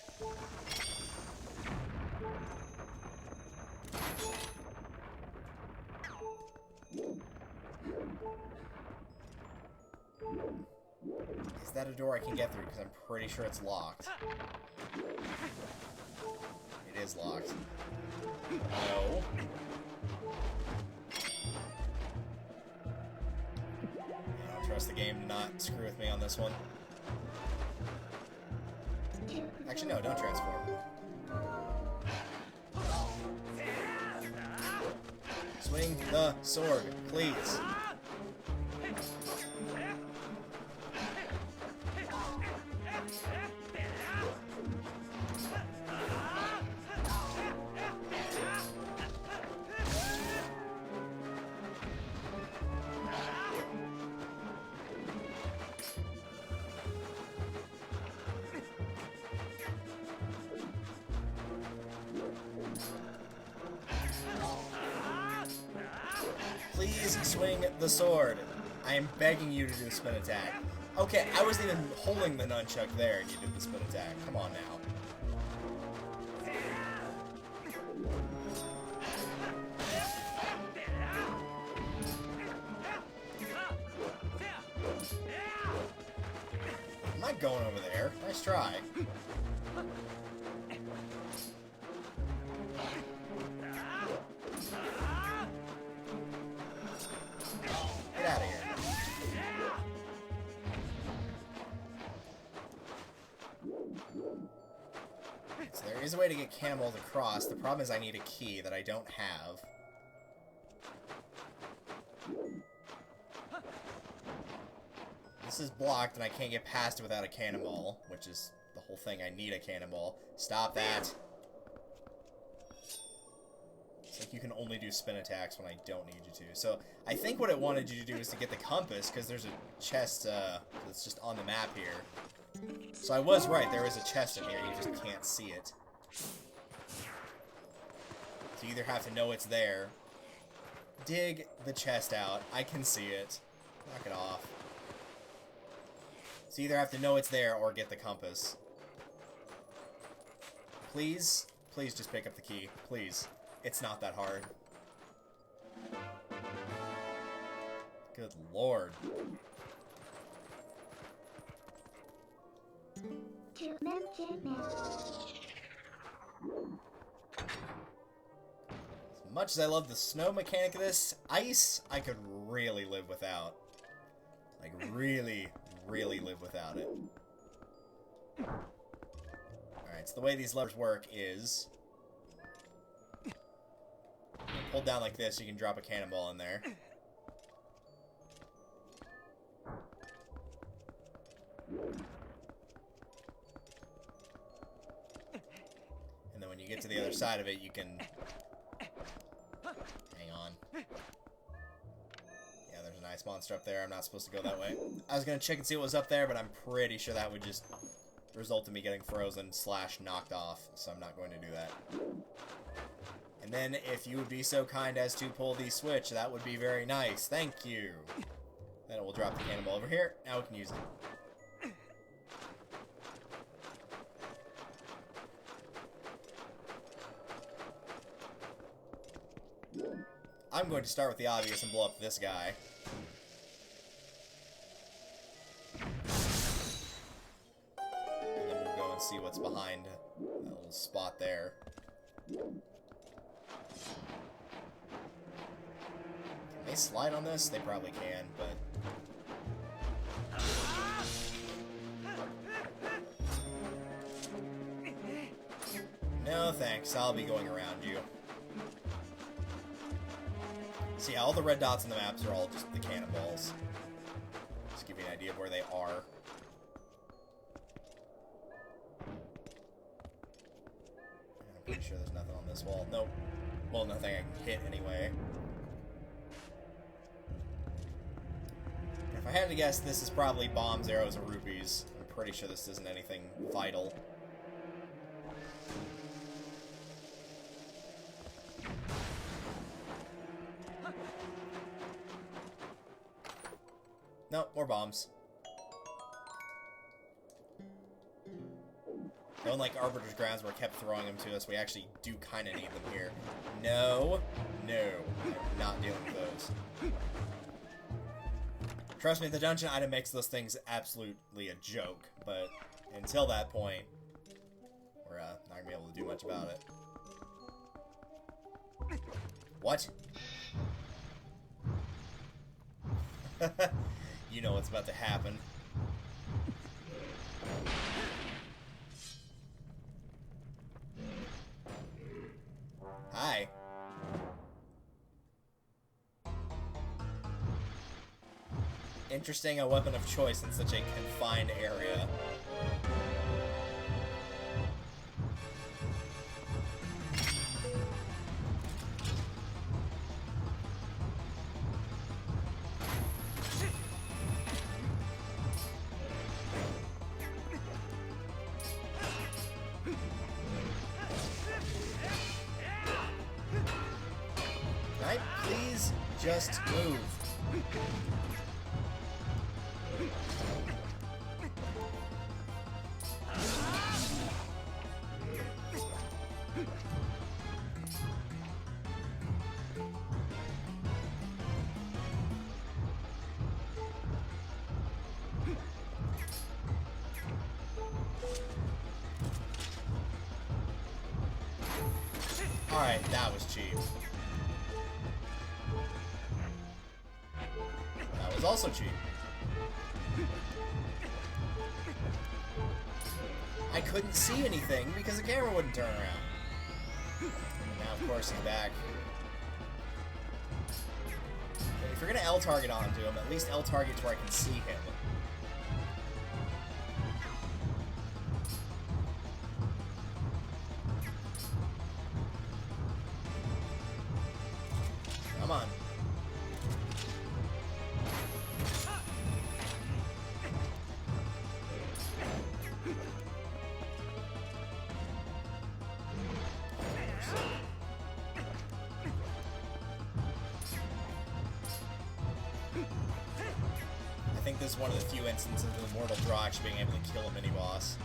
Speaker 1: Is that a door I can get through? Because I'm pretty sure it's locked. It is locked. No. I don't trust the game to not screw with me on this one. Actually, no, don't transform. Swing the sword, please. Please swing the sword. I am begging you to do the spin attack. Okay, I wasn't even holding the nunchuck there and you did the spin attack. Come on now. I'm not going over there. Nice try. Get out of here. So there is a way to get cannonballs across. The problem is I need a key that I don't have. This is blocked and I can't get past it without a cannonball, which is the whole thing. I need a cannonball. Stop that. It's like you can only do spin attacks when I don't need you to. So I think what it wanted you to do is to get the compass, because there's a chest that's just on the map here. So I was right, there is a chest in here, you just can't see it. So you either have to know it's there. Dig the chest out. I can see it. Knock it off. So you either have to know it's there or get the compass. Please, please just pick up the key. Please. It's not that hard. Good lord. As much as I love the snow mechanic of this, ice I could really live without. Like, really, really live without it. Alright, so the way these levers work is... Hold down like this, you can drop a cannonball in there. And then when you get to the other side of it, you can... Hang on. Yeah, there's an ice monster up there. I'm not supposed to go that way. I was gonna check and see what was up there, but I'm pretty sure that would just result in me getting frozen / knocked off, so I'm not going to do that. And then, if you would be so kind as to pull the switch, that would be very nice. Thank you. Then we'll drop the cannonball over here. Now we can use it. I'm going to start with the obvious and blow up this guy. And then we'll go and see what's behind that little spot there. Can they slide on this? They probably can, but... No thanks, I'll be going around you. See, all the red dots on the maps are all just the cannonballs. Just give you an idea of where they are. I'm pretty sure there's nothing on this wall. Nope. Well, nothing I can hit anyway. If I had to guess, this is probably bombs, arrows, or rupees. I'm pretty sure this isn't anything vital. Nope, more bombs. No, unlike Arbiter's Grounds where I kept throwing them to us, we actually do kind of need them here. No, no, I'm not dealing with those. Trust me, the dungeon item makes those things absolutely a joke, but until that point, we're not going to be able to do much about it. What? You know what's about to happen. Hi. interesting a weapon of choice in such a confined area. Right? Please just move. Alright, that was cheap. That was also cheap. I couldn't see anything because the camera wouldn't turn around. And now, of course, he's back. If you're gonna L-target onto him, at least L-target to where I can see him. Come on. I think this is one of the few instances of the Mortal Draw actually being able to kill a mini-boss.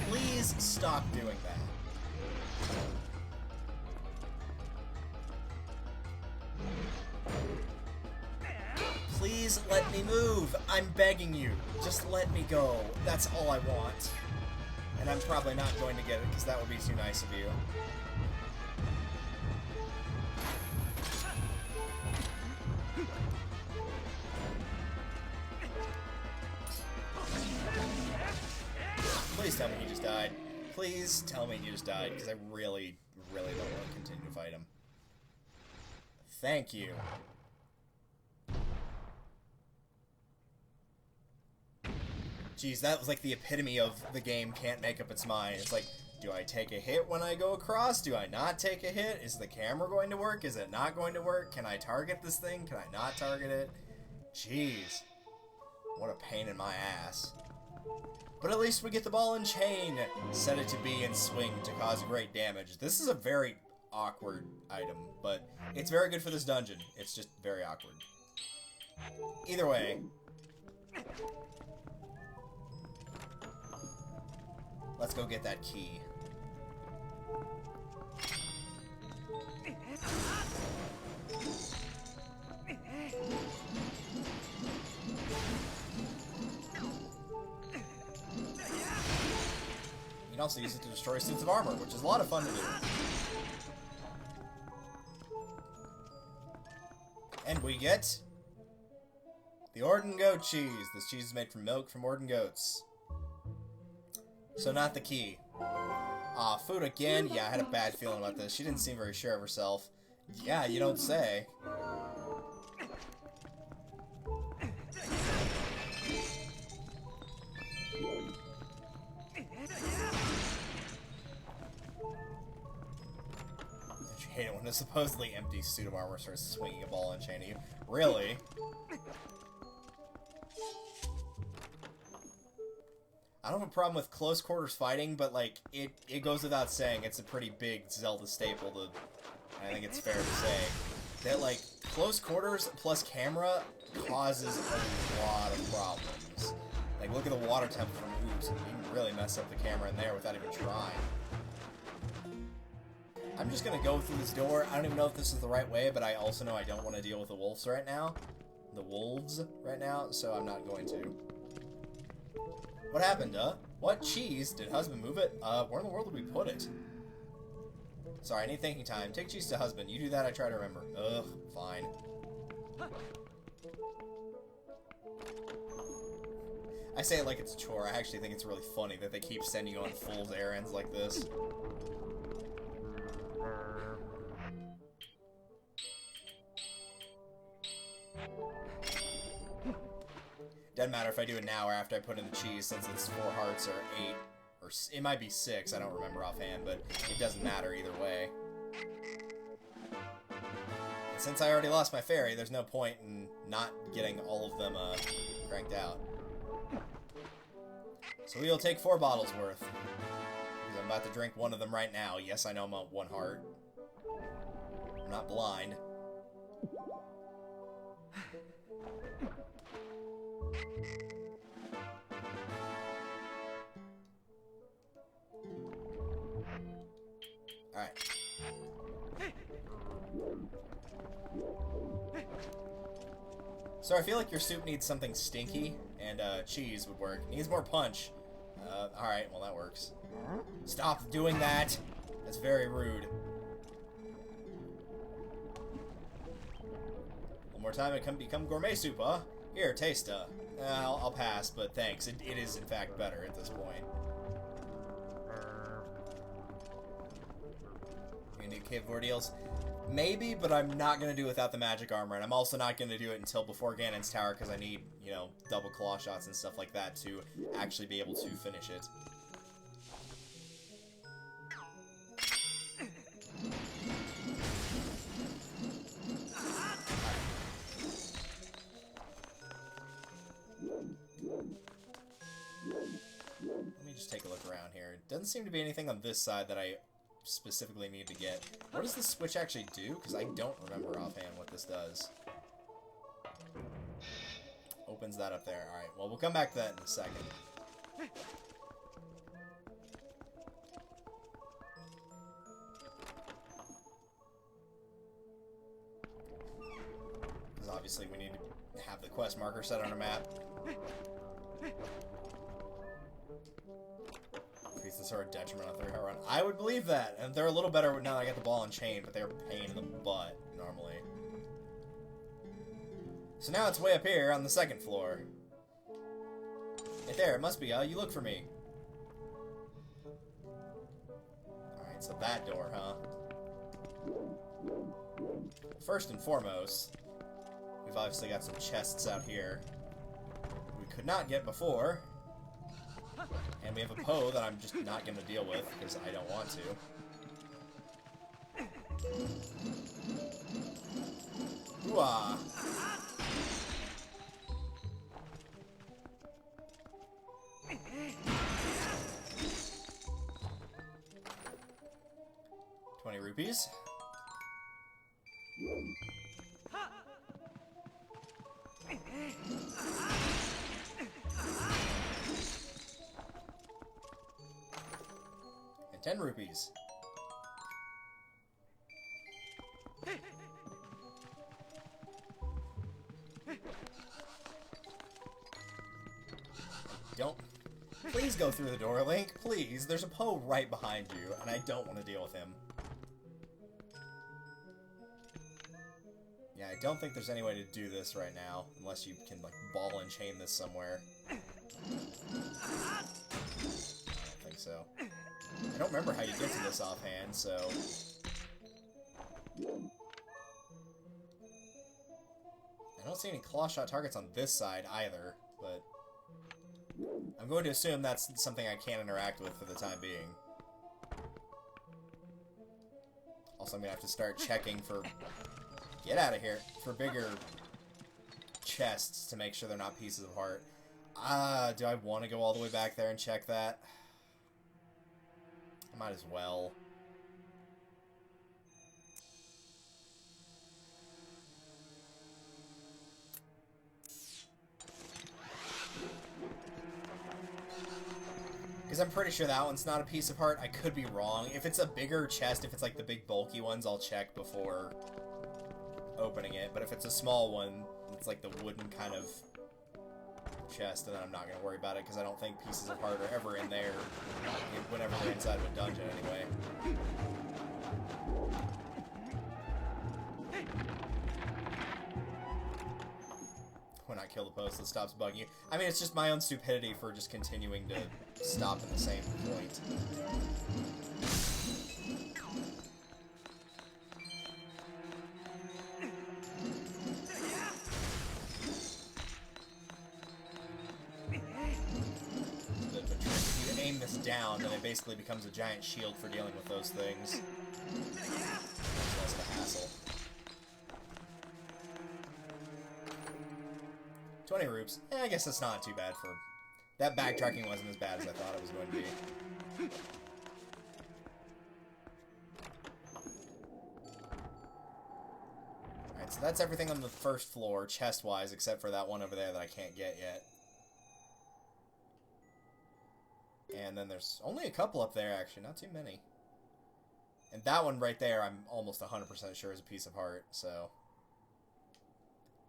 Speaker 1: Please stop doing that. Please let me move. I'm begging you. Just let me go. That's all I want. And I'm probably not going to get it because that would be too nice of you. Please tell me he just died. Please tell me he just died because I really, really don't want to continue to fight him. Thank you. Jeez, that was like the epitome of the game can't make up its mind. It's like, do I take a hit when I go across? Do I not take a hit? Is the camera going to work? Is it not going to work? Can I target this thing? Can I not target it? Jeez. What a pain in my ass. But at least we get the ball and chain. Set it to B and swing to cause great damage. This is a very awkward item, but it's very good for this dungeon. It's just very awkward. Either way. Let's go get that key. You can also use it to destroy suits of armor, which is a lot of fun to do. And we get the Orden goat cheese. This cheese is made from milk from Orden goats. So not the key. Ah, food again? Yeah, I had a bad feeling about this. She didn't seem very sure of herself. Yeah, you don't say. Don't you hate it when a supposedly empty suit of armor starts swinging a ball and chain at you? Really? I don't have a problem with close quarters fighting, but, like, it goes without saying it's a pretty big Zelda staple to, I think it's fair to say, that, like, close quarters plus camera causes a lot of problems. Like, look at the water temple from Oops, and you can really mess up the camera in there without even trying. I'm just gonna go through this door. I don't even know if this is the right way, but I also know I don't want to deal with the wolves right now. So I'm not going to. What happened, What cheese? Did husband move it? Where in the world did we put it? Sorry, I need thinking time. Take cheese to husband. You do that, I try to remember. Ugh, fine. I say it like it's a chore. I actually think it's really funny that they keep sending you on fool's errands like this. Doesn't matter if I do it now or after I put in the cheese, since it's 4 hearts or 8, or it might be 6, I don't remember offhand, but it doesn't matter either way. And since I already lost my fairy, there's no point in not getting all of them cranked out. So we'll take 4 bottles worth. Because I'm about to drink one of them right now. Yes, I know I'm at 1 heart. I'm not blind. Alright. So I feel like your soup needs something stinky, and cheese would work. It needs more punch. Alright, well that works. Stop doing that! That's very rude. One more time, it can become gourmet soup, huh? Here, taste, I'll pass, but thanks. It is, in fact, better at this point. You gonna do cave ordeals? Maybe, but I'm not gonna do it without the magic armor, and I'm also not gonna do it until before Ganon's Tower, because I need, you know, double claw shots and stuff like that to actually be able to finish it. Let me just take a look around here. Doesn't seem to be anything on this side that I specifically need to get. What does this switch actually do? Because I don't remember offhand what this does. Opens that up there. Alright, well, we'll come back to that in a second. Because obviously we need to have the quest marker set on a map. Increase the sword detriment on 3-heart run. I would believe that, and they're a little better now that I get the ball and chain, but they're a pain in the butt, normally. So now it's way up here on the 2nd floor. Right there, it must be, you look for me. Alright, so that door, huh? First and foremost, we've obviously got some chests out here we could not get before. And we have a Poe that I'm just not going to deal with, because I don't want to. Ooh-ah. $20. And 10 rupees. Don't. Please go through the door, Link. Please. There's a Poe right behind you, and I don't want to deal with him. Yeah, I don't think there's any way to do this right now, unless you can, like, ball and chain this somewhere. I don't think so. I don't remember how you get to this offhand, so... I don't see any claw shot targets on this side either, but... I'm going to assume that's something I can't interact with for the time being. Also, I'm going to have to start checking for... Get out of here! For bigger chests to make sure they're not pieces of heart. Do I want to go all the way back there and check that? I might as well. Because I'm pretty sure that one's not a piece of heart. I could be wrong. If it's a bigger chest, if it's like the big bulky ones, I'll check before opening it. But if it's a small one, it's like the wooden kind of chest, and then I'm not going to worry about it because I don't think pieces of heart are ever in there whenever they're inside of a dungeon anyway. Why not kill the post that stops bugging you? I mean, it's just my own stupidity for just continuing to stop at the same point. down, then it basically becomes a giant shield for dealing with those things. It's less of a hassle. 20 roops. I guess that's not too bad for... That backtracking wasn't as bad as I thought it was going to be. Alright, so that's everything on the first floor, chest-wise, except for that one over there that I can't get yet. And then there's only a couple up there, actually. Not too many. And that one right there, I'm almost 100% sure is a piece of heart, so...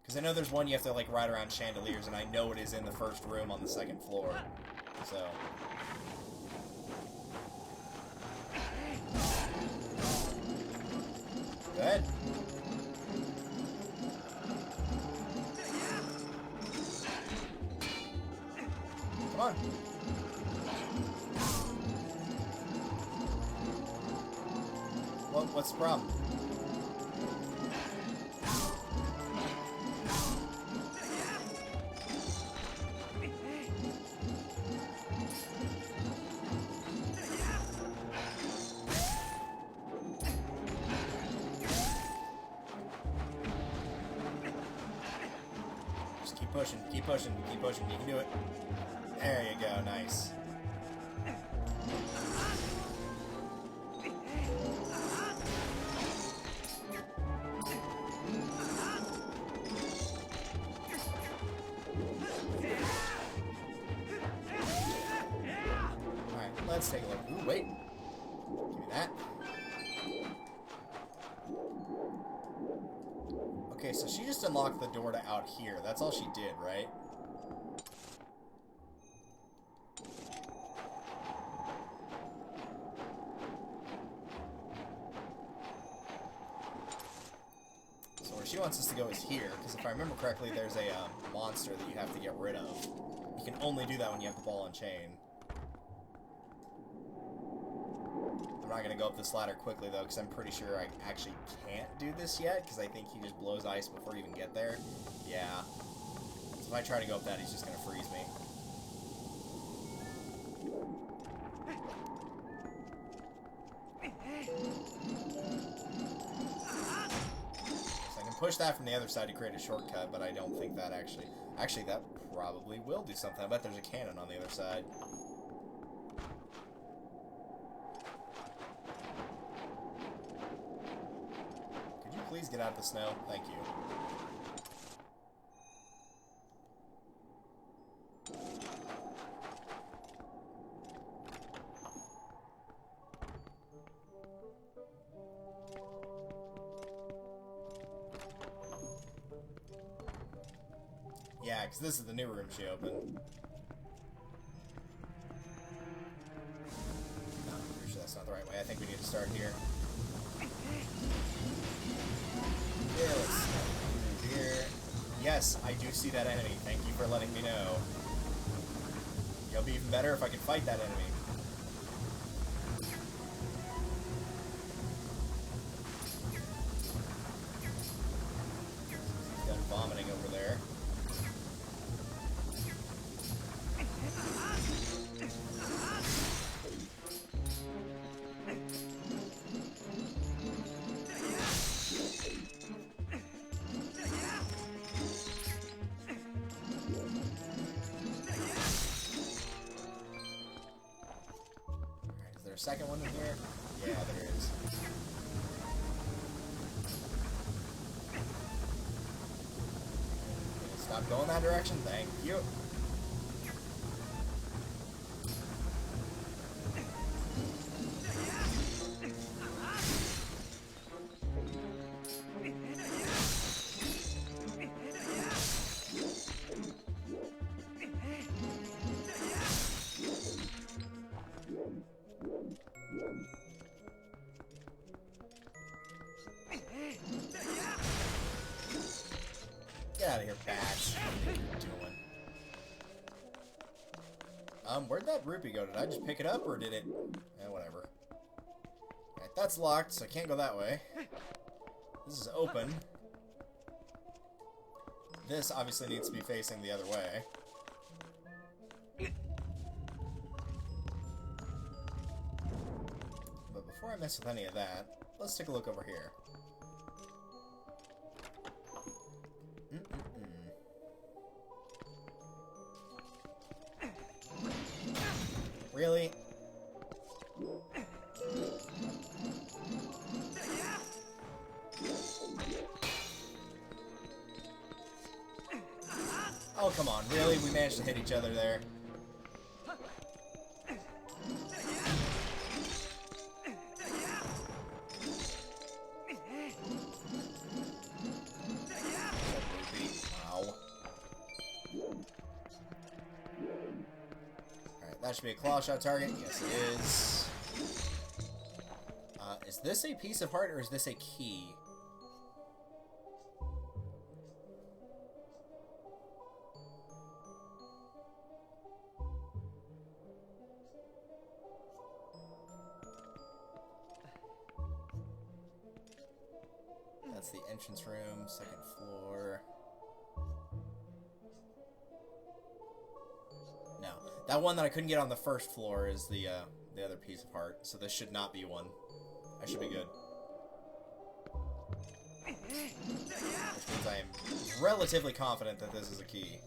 Speaker 1: Because I know there's one you have to, like, ride around chandeliers, and I know it is in the first room on the second floor. So... Go ahead. Come on. What's the problem? Just keep pushing, keep pushing, keep pushing. You can do it. There you go, nice. Let's take a look. Ooh, wait. Give me that. Okay, so she just unlocked the door to out here. That's all she did, right? So where she wants us to go is here, because if I remember correctly, there's a monster that you have to get rid of. You can only do that when you have the ball and chain. I'm not going to go up this ladder quickly, though, because I'm pretty sure I actually can't do this yet, because I think he just blows ice before you even get there. Yeah. So if I try to go up that, he's just going to freeze me. So I can push that from the other side to create a shortcut, but I don't think that actually... Actually, that probably will do something. I bet there's a cannon on the other side. Please get out of the snow. Thank you. Yeah, because this is the new room she opened. No, I'm pretty sure that's not the right way. I think we need to start here. Yeah, let's start here. Yes, I do see that enemy. Thank you for letting me know. It'll be even better if I can fight that enemy. He's done vomiting over there. Second one in here? Yeah, there is. Stop going that direction. Thank you. Get out of here, bats. What are you doing? Where'd that rupee go? Did I just pick it up, or did it... whatever. Alright, that's locked, so I can't go that way. This is open. This obviously needs to be facing the other way. I mess with any of that, let's take a look over here. Really? Oh, come on. Really? We managed to hit each other there. Wow. Alright, that should be a claw shot target. Yes, it is. Is this a piece of heart or is this a key? That's the entrance room, second floor. No. That one that I couldn't get on the first floor is the other piece of heart, so this should not be one. I should be good. Which means I am relatively confident that this is a key.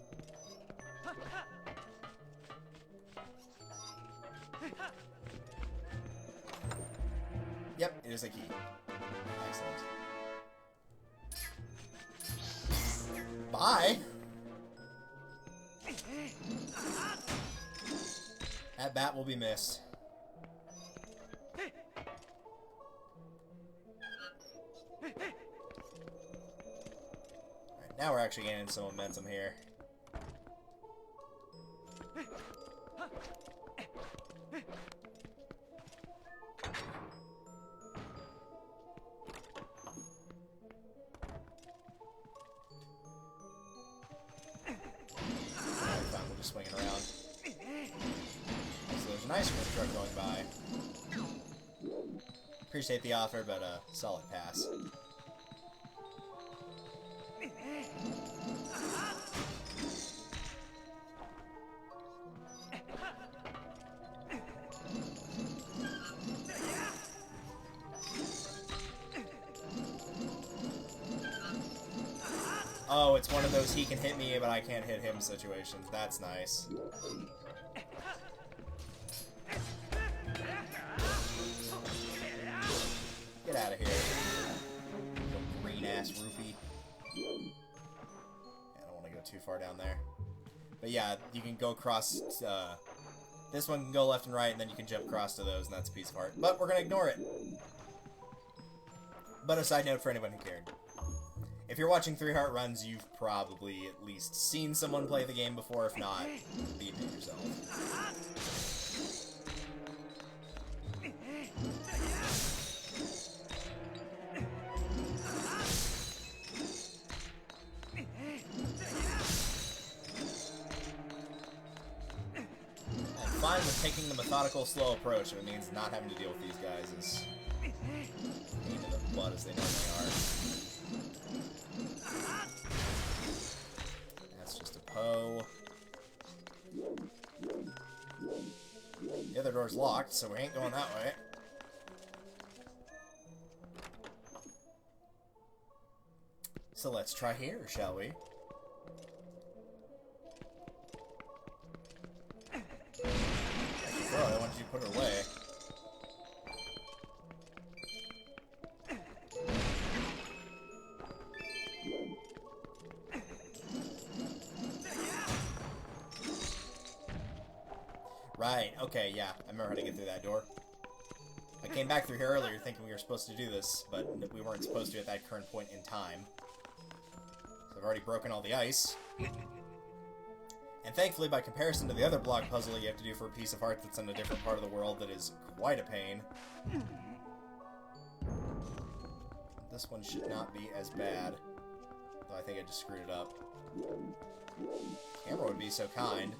Speaker 1: Yep, it is a key. Excellent. Bye! That bat will be missed. Alright, now we're actually gaining some momentum here. Swinging around. So there's an ice cream truck going by. Appreciate the offer, but solid pass. Oh, it's one of those he can hit me, but I can't hit him situations. That's nice. Get out of here. You green-ass roofie. I don't want to go too far down there. But yeah, you can go across... this one can go left and right, and then you can jump across to those, and that's a piece of heart. But we're going to ignore it. But a side note for anyone who cared. If you're watching 3-heart runs, you've probably at least seen someone play the game before. If not, beat it yourself. I'm fine with taking the methodical, slow approach if it means not having to deal with these guys as pain in the butt as they normally are. Oh. The other door's locked, so we ain't going that way. So let's try here, shall we? Bro, I wanted you to put her away. Right, okay, yeah, I remember how to get through that door. I came back through here earlier thinking we were supposed to do this, but we weren't supposed to at that current point in time. So I've already broken all the ice. And thankfully, by comparison to the other block puzzle you have to do for a piece of heart that's in a different part of the world that is quite a pain, this one should not be as bad. Though I think I just screwed it up. Camera would be so kind.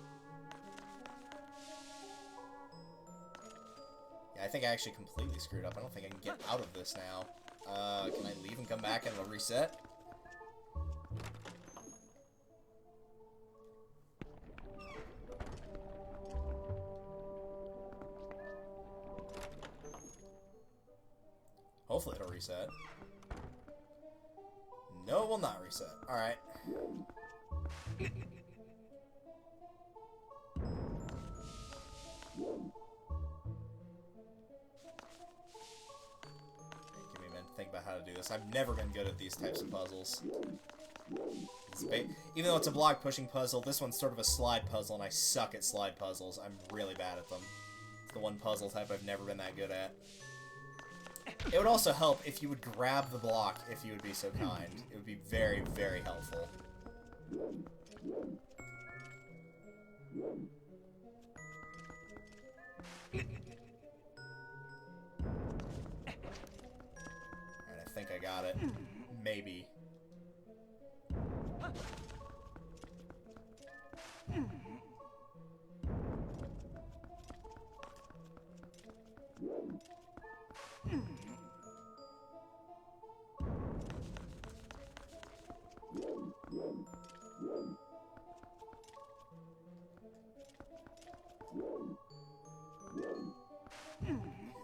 Speaker 1: I think I actually completely screwed up. I don't think I can get out of this now. Can I leave and come back and it'll reset? Hopefully it'll reset. No, it will not reset. Alright. Give me a minute to think about how to do this. I've never been good at these types of puzzles. Even though it's a block pushing puzzle, this one's sort of a slide puzzle, and I suck at slide puzzles. I'm really bad at them. It's the one puzzle type I've never been that good at. It would also help if you would grab the block, if you would be so kind. It would be very, very helpful. Alright, I think I got it. Maybe.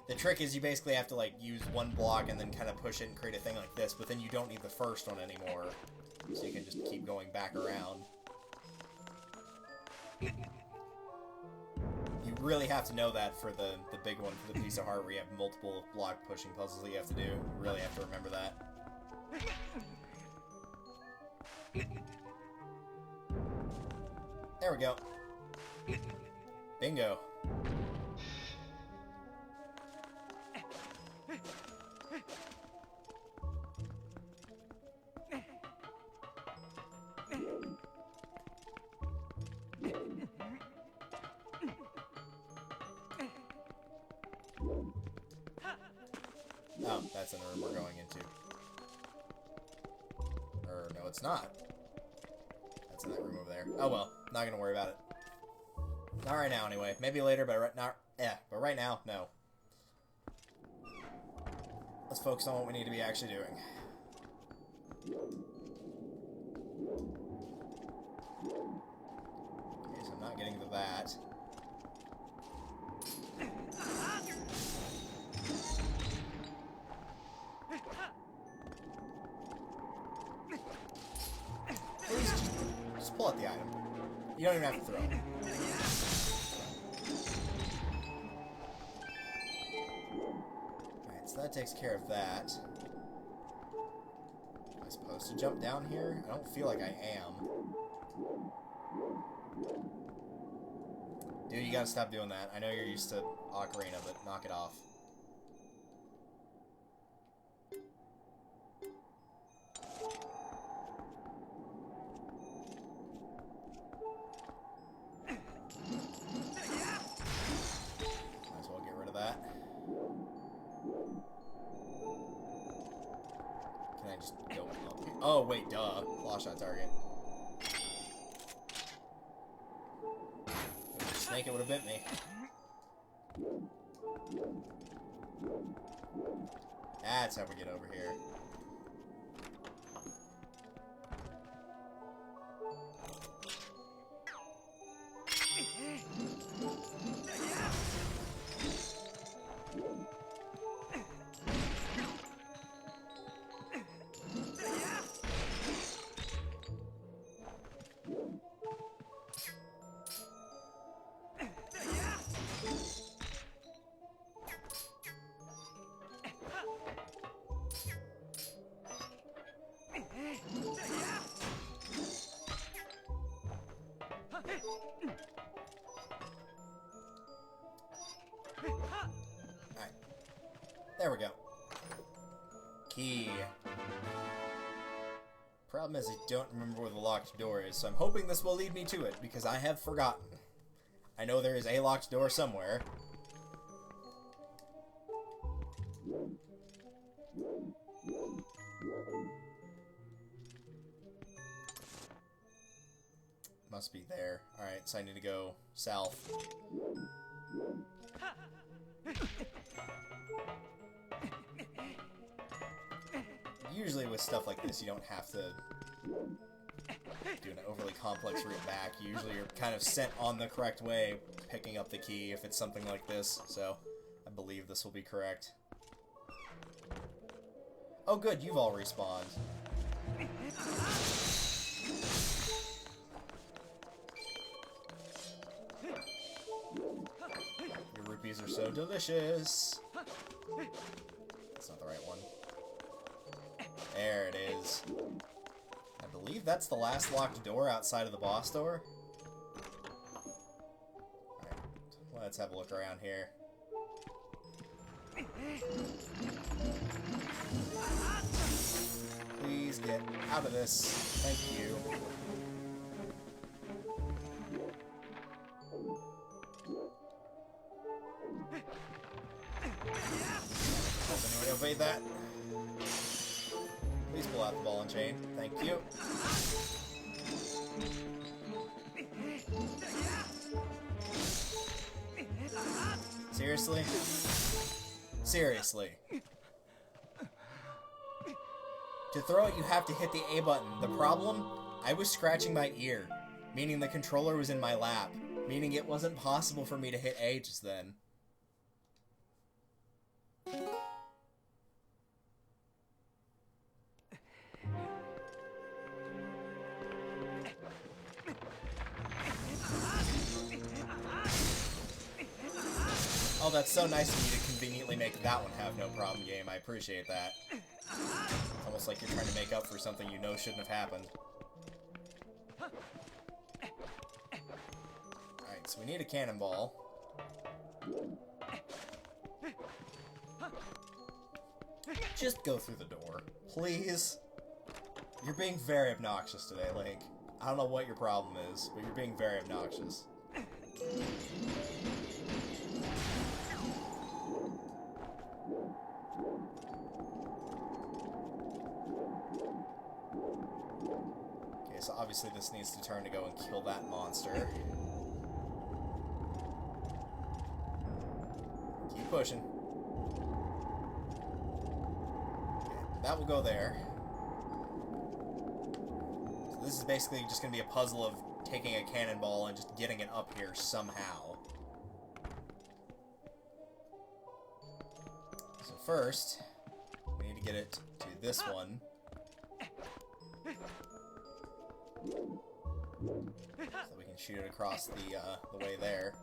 Speaker 1: The trick is you basically have to, like, use one block and then kind of push it and create a thing like this, but then you don't need the first one anymore. So you can just keep going back around. You really have to know that for the big one, for the piece of heart, where you have multiple block pushing puzzles that you have to do. You really have to remember that. There we go. Bingo. Oh, that's in the room we're going into. Or, no, it's not. That's in that room over there. Oh well, not gonna worry about it. Not right now, anyway. Maybe later, but but right now, no. Let's focus on what we need to be actually doing. Okay, so I'm not getting to that. Just pull out the item. You don't even have to throw it. Alright, so that takes care of that. Am I supposed to jump down here? I don't feel like I am. Dude, you gotta stop doing that. I know you're used to Ocarina, but knock it off. Oh, wait, duh. Claw shot target. Snake, it would have bit me. That's how we get over here. Alright. There we go. Key. Problem is I don't remember where the locked door is, so I'm hoping this will lead me to it, because I have forgotten. I know there is a locked door somewhere. Must be there. Alright, so I need to go south. Usually with stuff like this, you don't have to do an overly complex route back. Usually you're kind of sent on the correct way, picking up the key if it's something like this, so I believe this will be correct. Oh good, you've all respawned. Your rupees are so delicious. That's not the right one. There it is. I believe that's the last locked door outside of the boss door. Alright, let's have a look around here. Please get out of this. Thank you. Does anyone evade that? Please pull out the ball and chain. Thank you. Seriously? Seriously. To throw it, you have to hit the A button. The problem? I was scratching my ear, meaning the controller was in my lap, meaning it wasn't possible for me to hit A just then. Oh, that's so nice of you to conveniently make that one have no problem game. I appreciate that. It's almost like you're trying to make up for something you know shouldn't have happened. Alright, so we need a cannonball. Just go through the door, please. You're being very obnoxious today, Link. I don't know what your problem is, but you're being very obnoxious. Okay, so obviously this needs to turn to go and kill that monster. Keep pushing. Okay, that will go there. So this is basically just going to be a puzzle of taking a cannonball and just getting it up here somehow. So first, we need to get it to this one. So we can shoot it across the way there.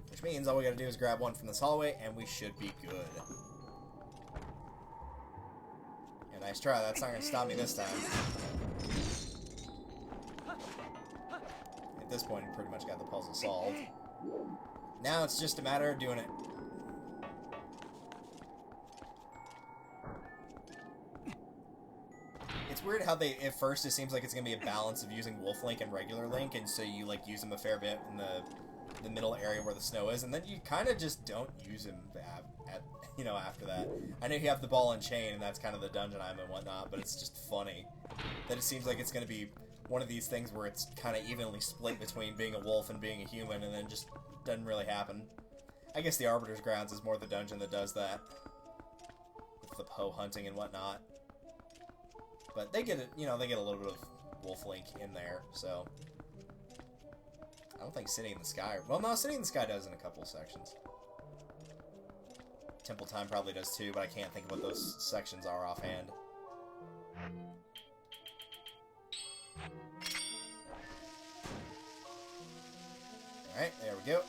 Speaker 1: Which means all we gotta do is grab one from this hallway, and we should be good. Yeah, nice try. That's not gonna stop me this time. At this point, we pretty much got the puzzle solved. Now it's just a matter of doing it. It's weird how at first it seems like it's going to be a balance of using Wolf Link and regular Link, and so you like use him a fair bit in the middle area where the snow is, and then you kind of just don't use him after that. I know you have the ball and chain, and that's kind of the dungeon I'm and whatnot, but it's just funny that it seems like it's going to be one of these things where it's kind of evenly split between being a wolf and being a human, and then just doesn't really happen. I guess the Arbiter's Grounds is more the dungeon that does that, with the Poe hunting and whatnot. But they get it, they get a little bit of Wolf Link in there, so I don't think City in the Sky. Well, no, City in the Sky does in a couple of sections. Temple Time probably does too, but I can't think of what those sections are offhand. Alright, there we go.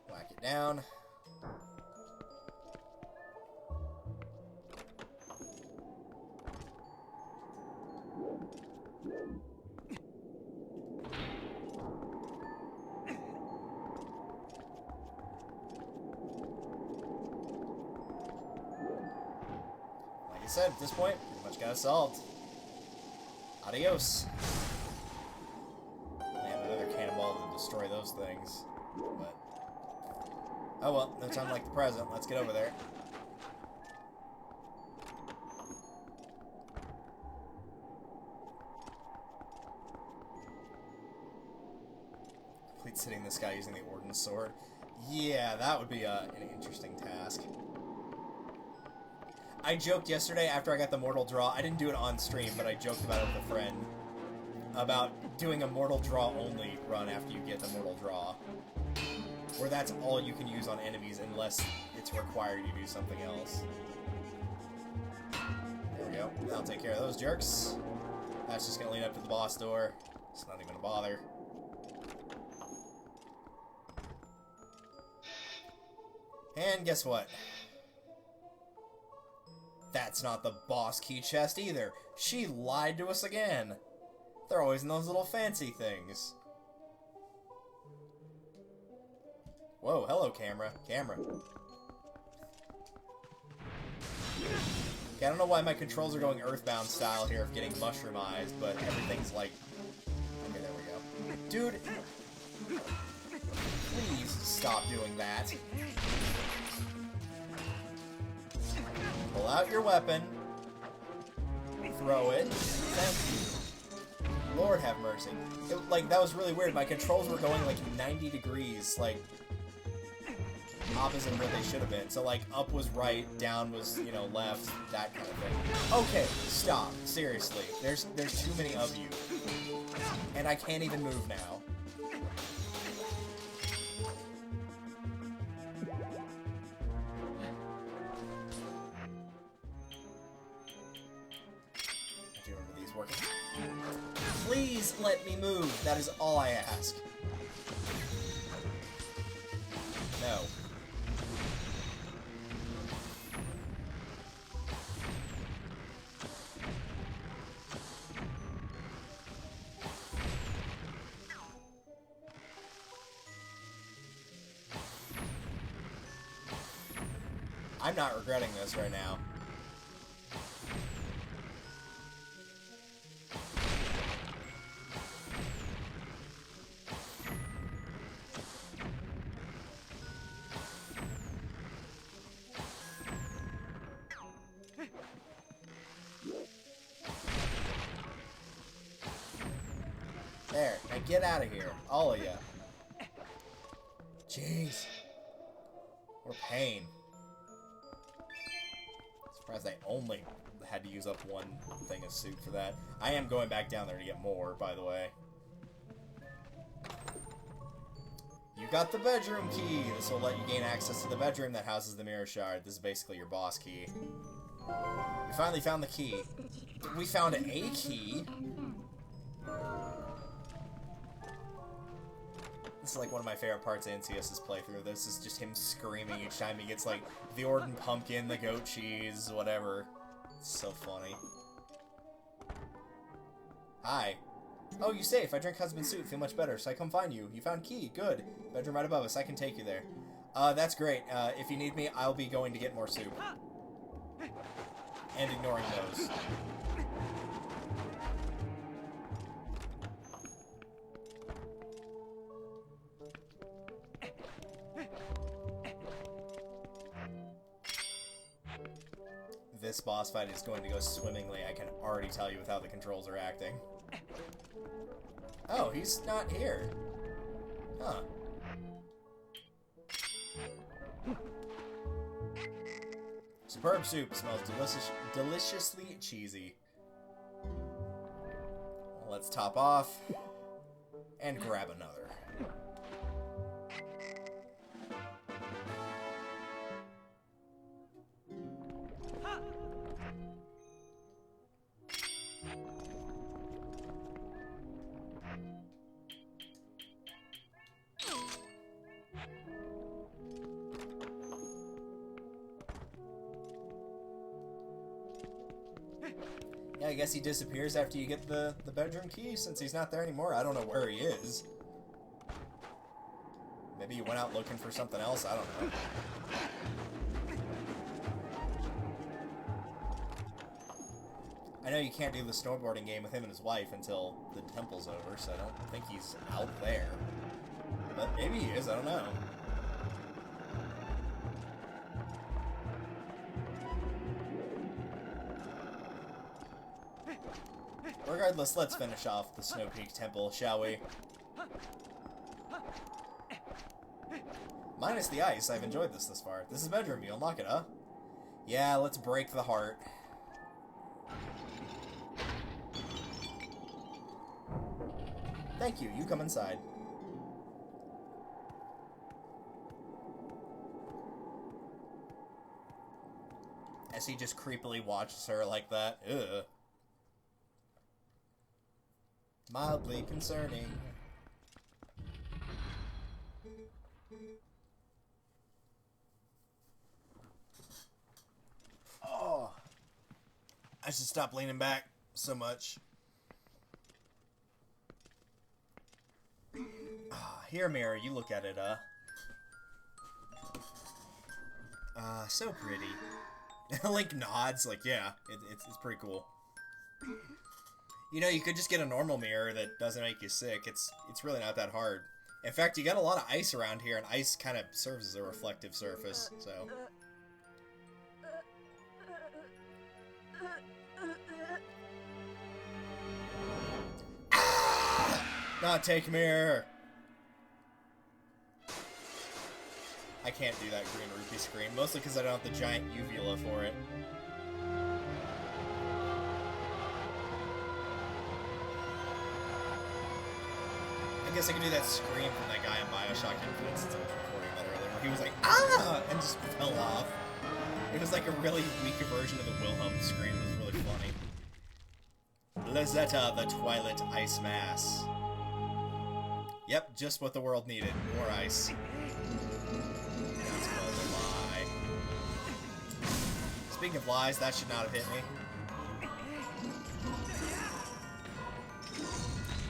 Speaker 1: Whack it down. Like I said, at this point, pretty much got it solved. Adios. Man, another cannonball to destroy those things. But oh well, no time like the present. Let's get over there. Complete It's hitting this guy using the Ordnance Sword. Yeah, that would be an interesting task. I joked yesterday after I got the Mortal Draw. I didn't do it on stream, but I joked about it with a friend. About doing a Mortal Draw only run after you get the Mortal Draw. Where that's all you can use on enemies unless it's required you do something else. There we go. That'll take care of those jerks. That's just gonna lead up to the boss door. It's not even a bother. And guess what? That's not the boss key chest either. She lied to us again. They're always in those little fancy things. Whoa, hello camera. Camera. Okay, I don't know why my controls are going Earthbound style here of getting mushroomized, but everything's like... Okay, there we go. Dude! Please stop doing that. Pull out your weapon. Throw it. Thank you. Lord have mercy. Like, that was really weird. My controls were going, like, 90 degrees, like, opposite of what they should have been. So, like, up was right, down was, you know, left, that kind of thing. Okay, stop. Seriously. There's too many of you. And I can't even move now. I do remember these working. Please let me move. That is all I ask. No. I'm not regretting this right now. There, now get out of here, all of you. Jeez. We're pain. Surprised I only had to use up one thing of soup for that. I am going back down there to get more, by the way. You got the bedroom key! This will let you gain access to the bedroom that houses the mirror shard. This is basically your boss key. We finally found the key. We found a key? This is like one of my favorite parts of NCS's playthrough. This is just him screaming each time he gets like the Orden pumpkin, the goat cheese, whatever. It's so funny. Hi. Oh, you safe. I drank husband soup. Feel much better, so I come find you. You found key. Good. Bedroom right above us. I can take you there. That's great. If you need me, I'll be going to get more soup. And ignoring those. This boss fight is going to go swimmingly, I can already tell you with how the controls are acting. Oh, he's not here. Huh. Superb soup. Smells deliciously cheesy. Let's top off. And grab another. Yeah, I guess he disappears after you get the bedroom key, since he's not there anymore. I don't know where he is. Maybe he went out looking for something else, I don't know. I know you can't do the snowboarding game with him and his wife until the temple's over, so I don't think he's out there. But maybe he is, I don't know. Regardless, let's finish off the Snowpeak Temple, shall we? Minus the ice, I've enjoyed this far. This is bedroom, you unlock it, huh? Yeah, let's break the heart. Thank you, you come inside. As he just creepily watches her like that. Ugh. Mildly concerning. Oh. I should stop leaning back so much. Here, mirror, you look at it, so pretty. Link nods, like, yeah, it's pretty cool. You know, you could just get a normal mirror that doesn't make you sick. It's really not that hard. In fact, you got a lot of ice around here, and ice kind of serves as a reflective surface, so... Ah! Not take mirror! I can't do that green rupee scream, mostly because I don't have the giant uvula for it. I guess I could do that scream from that guy in Bioshock Infinite since I was recording that earlier, where he was like, ah! And just fell off. It was like a really weak version of the Wilhelm scream. It was really funny. Lizetta, the Twilight Ice Mass. Yep, just what the world needed. More ice. That's called a lie. Speaking of lies, that should not have hit me.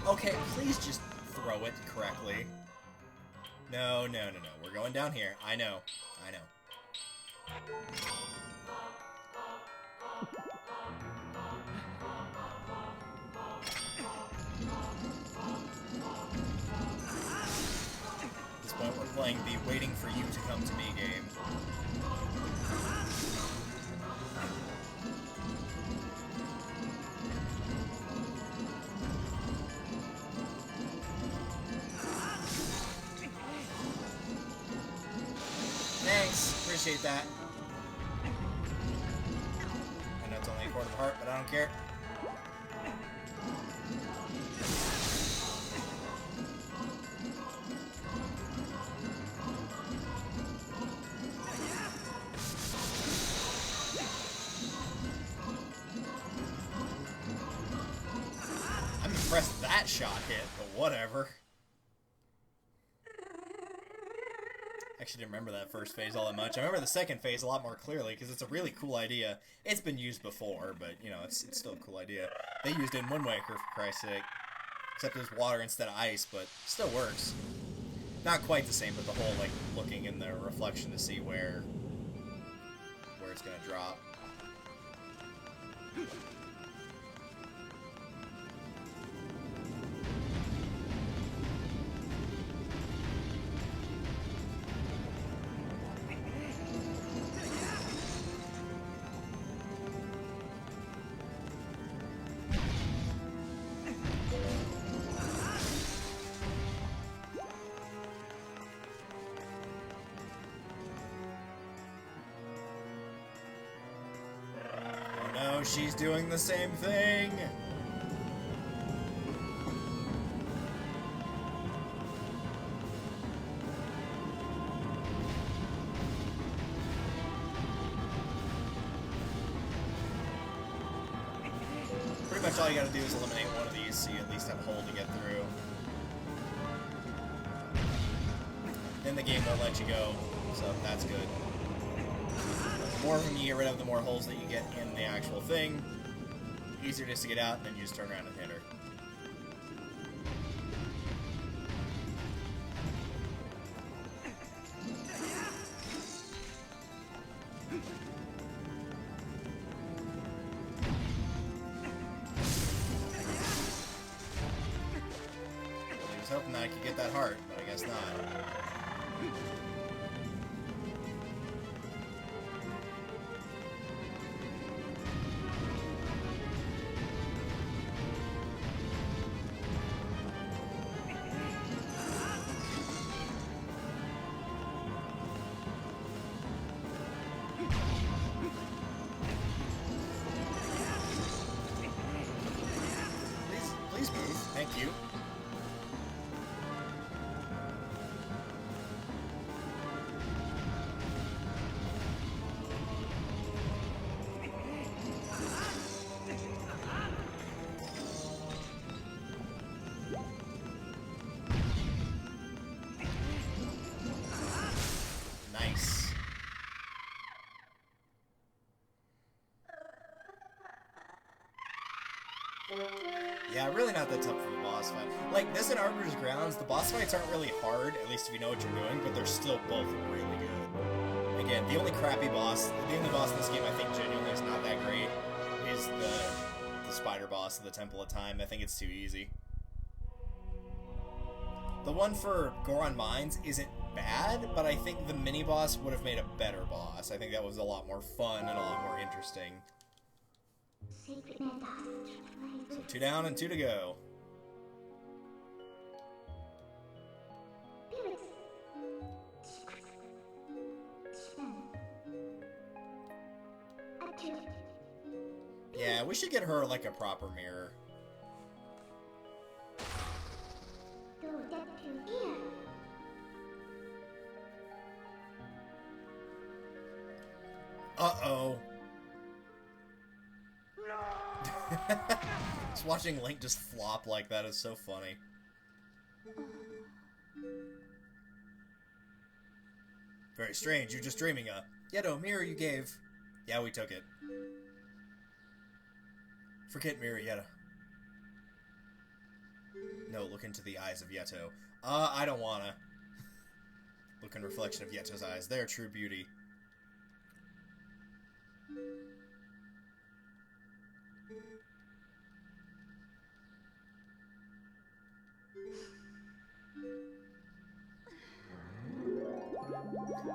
Speaker 1: Okay, please just throw it correctly. No. We're going down here. I know. At this point, we're playing the waiting for you to come to me game. Thanks, appreciate that. I know it's only a quarter of a heart, but I don't care. I'm impressed that shot hit, but whatever. Actually didn't remember that first phase all that much. I remember the second phase a lot more clearly because it's a really cool idea. It's been used before, but you know, it's still a cool idea. They used it in Wind Waker, for Christ's sake. Except it was water instead of ice, but still works. Not quite the same, but the whole like looking in the reflection to see where it's gonna drop. She's doing the same thing. Pretty much all you gotta do is eliminate one of these so you at least have a hole to get through. Then the game won't let you go, so that's good. The more of them you get rid of, the more holes that you get in the actual thing. Easier just to get out, and then you just turn around and hit her. I was hoping that I could get that heart, but I guess not. Thank you. Nice. Yeah, really not that tough of a boss fight. Like, this in Arbiter's Grounds, the boss fights aren't really hard, at least if you know what you're doing, but they're still both really good. Again, the only crappy boss, the only boss in this game I think genuinely is not that great is the spider boss of the Temple of Time. I think it's too easy. The one for Goron Mines isn't bad, but I think the mini-boss would have made a better boss. I think that was a lot more fun and a lot more interesting. So 2 down and 2 to go. Yeah, we should get her like a proper mirror. Uh-oh. Just watching Link just flop like that is so funny. Very strange, you're just dreaming a Yeto, mirror you gave. Yeah, we took it. Forget mirror, Yeto. No, look into the eyes of Yeto. I don't wanna. Look in reflection of Yeto's eyes. They are true beauty.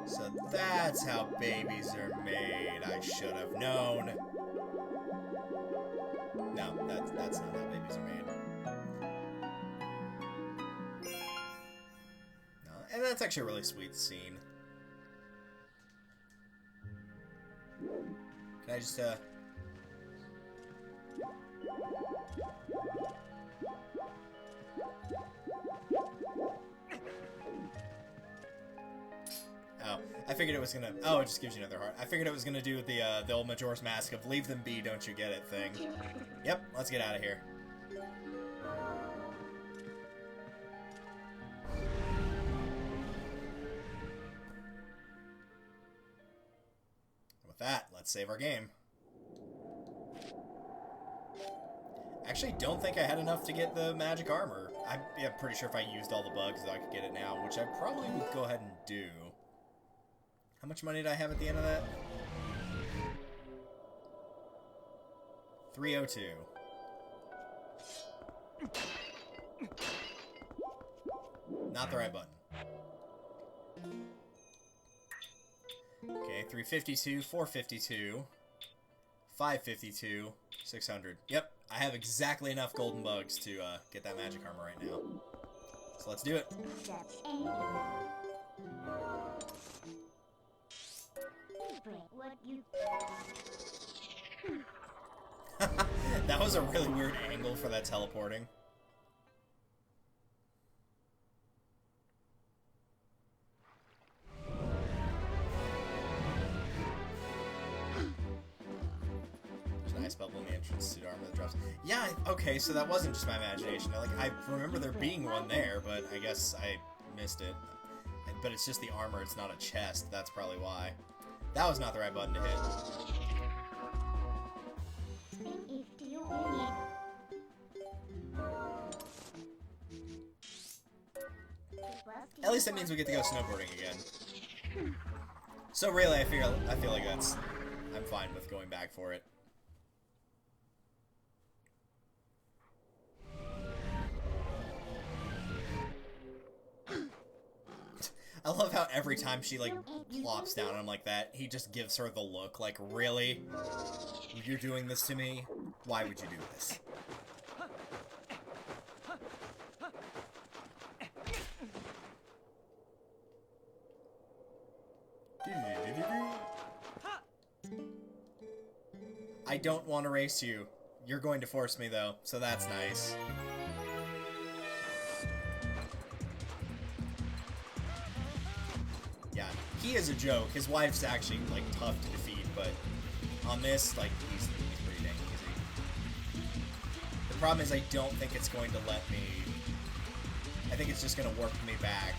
Speaker 1: So that's how babies are made. I should have known. No, that's not how babies are made. No, and that's actually a really sweet scene. Can I just, Oh, I figured it was gonna... Oh, it just gives you another heart. I figured it was gonna do the old Majora's Mask of leave them be, don't you get it thing. Yep, let's get out of here. With that, let's save our game. Actually, don't think I had enough to get the magic armor. I'm pretty sure if I used all the bugs, I could get it now, which I probably would go ahead and do. How much money did I have at the end of that? 302. Not the right button. Okay, 352, 452, 552, 600. Yep, I have exactly enough golden bugs to get that magic armor right now. So let's do it. That was a really weird angle for that teleporting. There's an ice bubble in the entrance to the armor that drops. Yeah, okay, so that wasn't just my imagination. I remember there being one there, but I guess I missed it. But it's just the armor, it's not a chest. That's probably why. That was not the right button to hit. At least that means we get to go snowboarding again. So really, I feel like I'm fine with going back for it. I love how every time she, like, plops down on him like that, he just gives her the look, like, really? You're doing this to me? Why would you do this? I don't want to race you. You're going to force me, though, so that's nice. he is a joke. His wife's actually, like, tough to defeat, but on this, like, he's pretty dang easy. The problem is I don't think it's going to let me... I think it's just going to warp me back.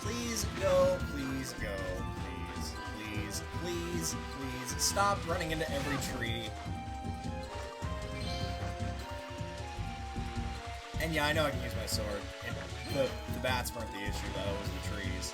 Speaker 1: Please go, please go, please, please, please, please. Stop running into every tree. And yeah, I know I can use my sword. And the bats weren't the issue, though. It was the trees.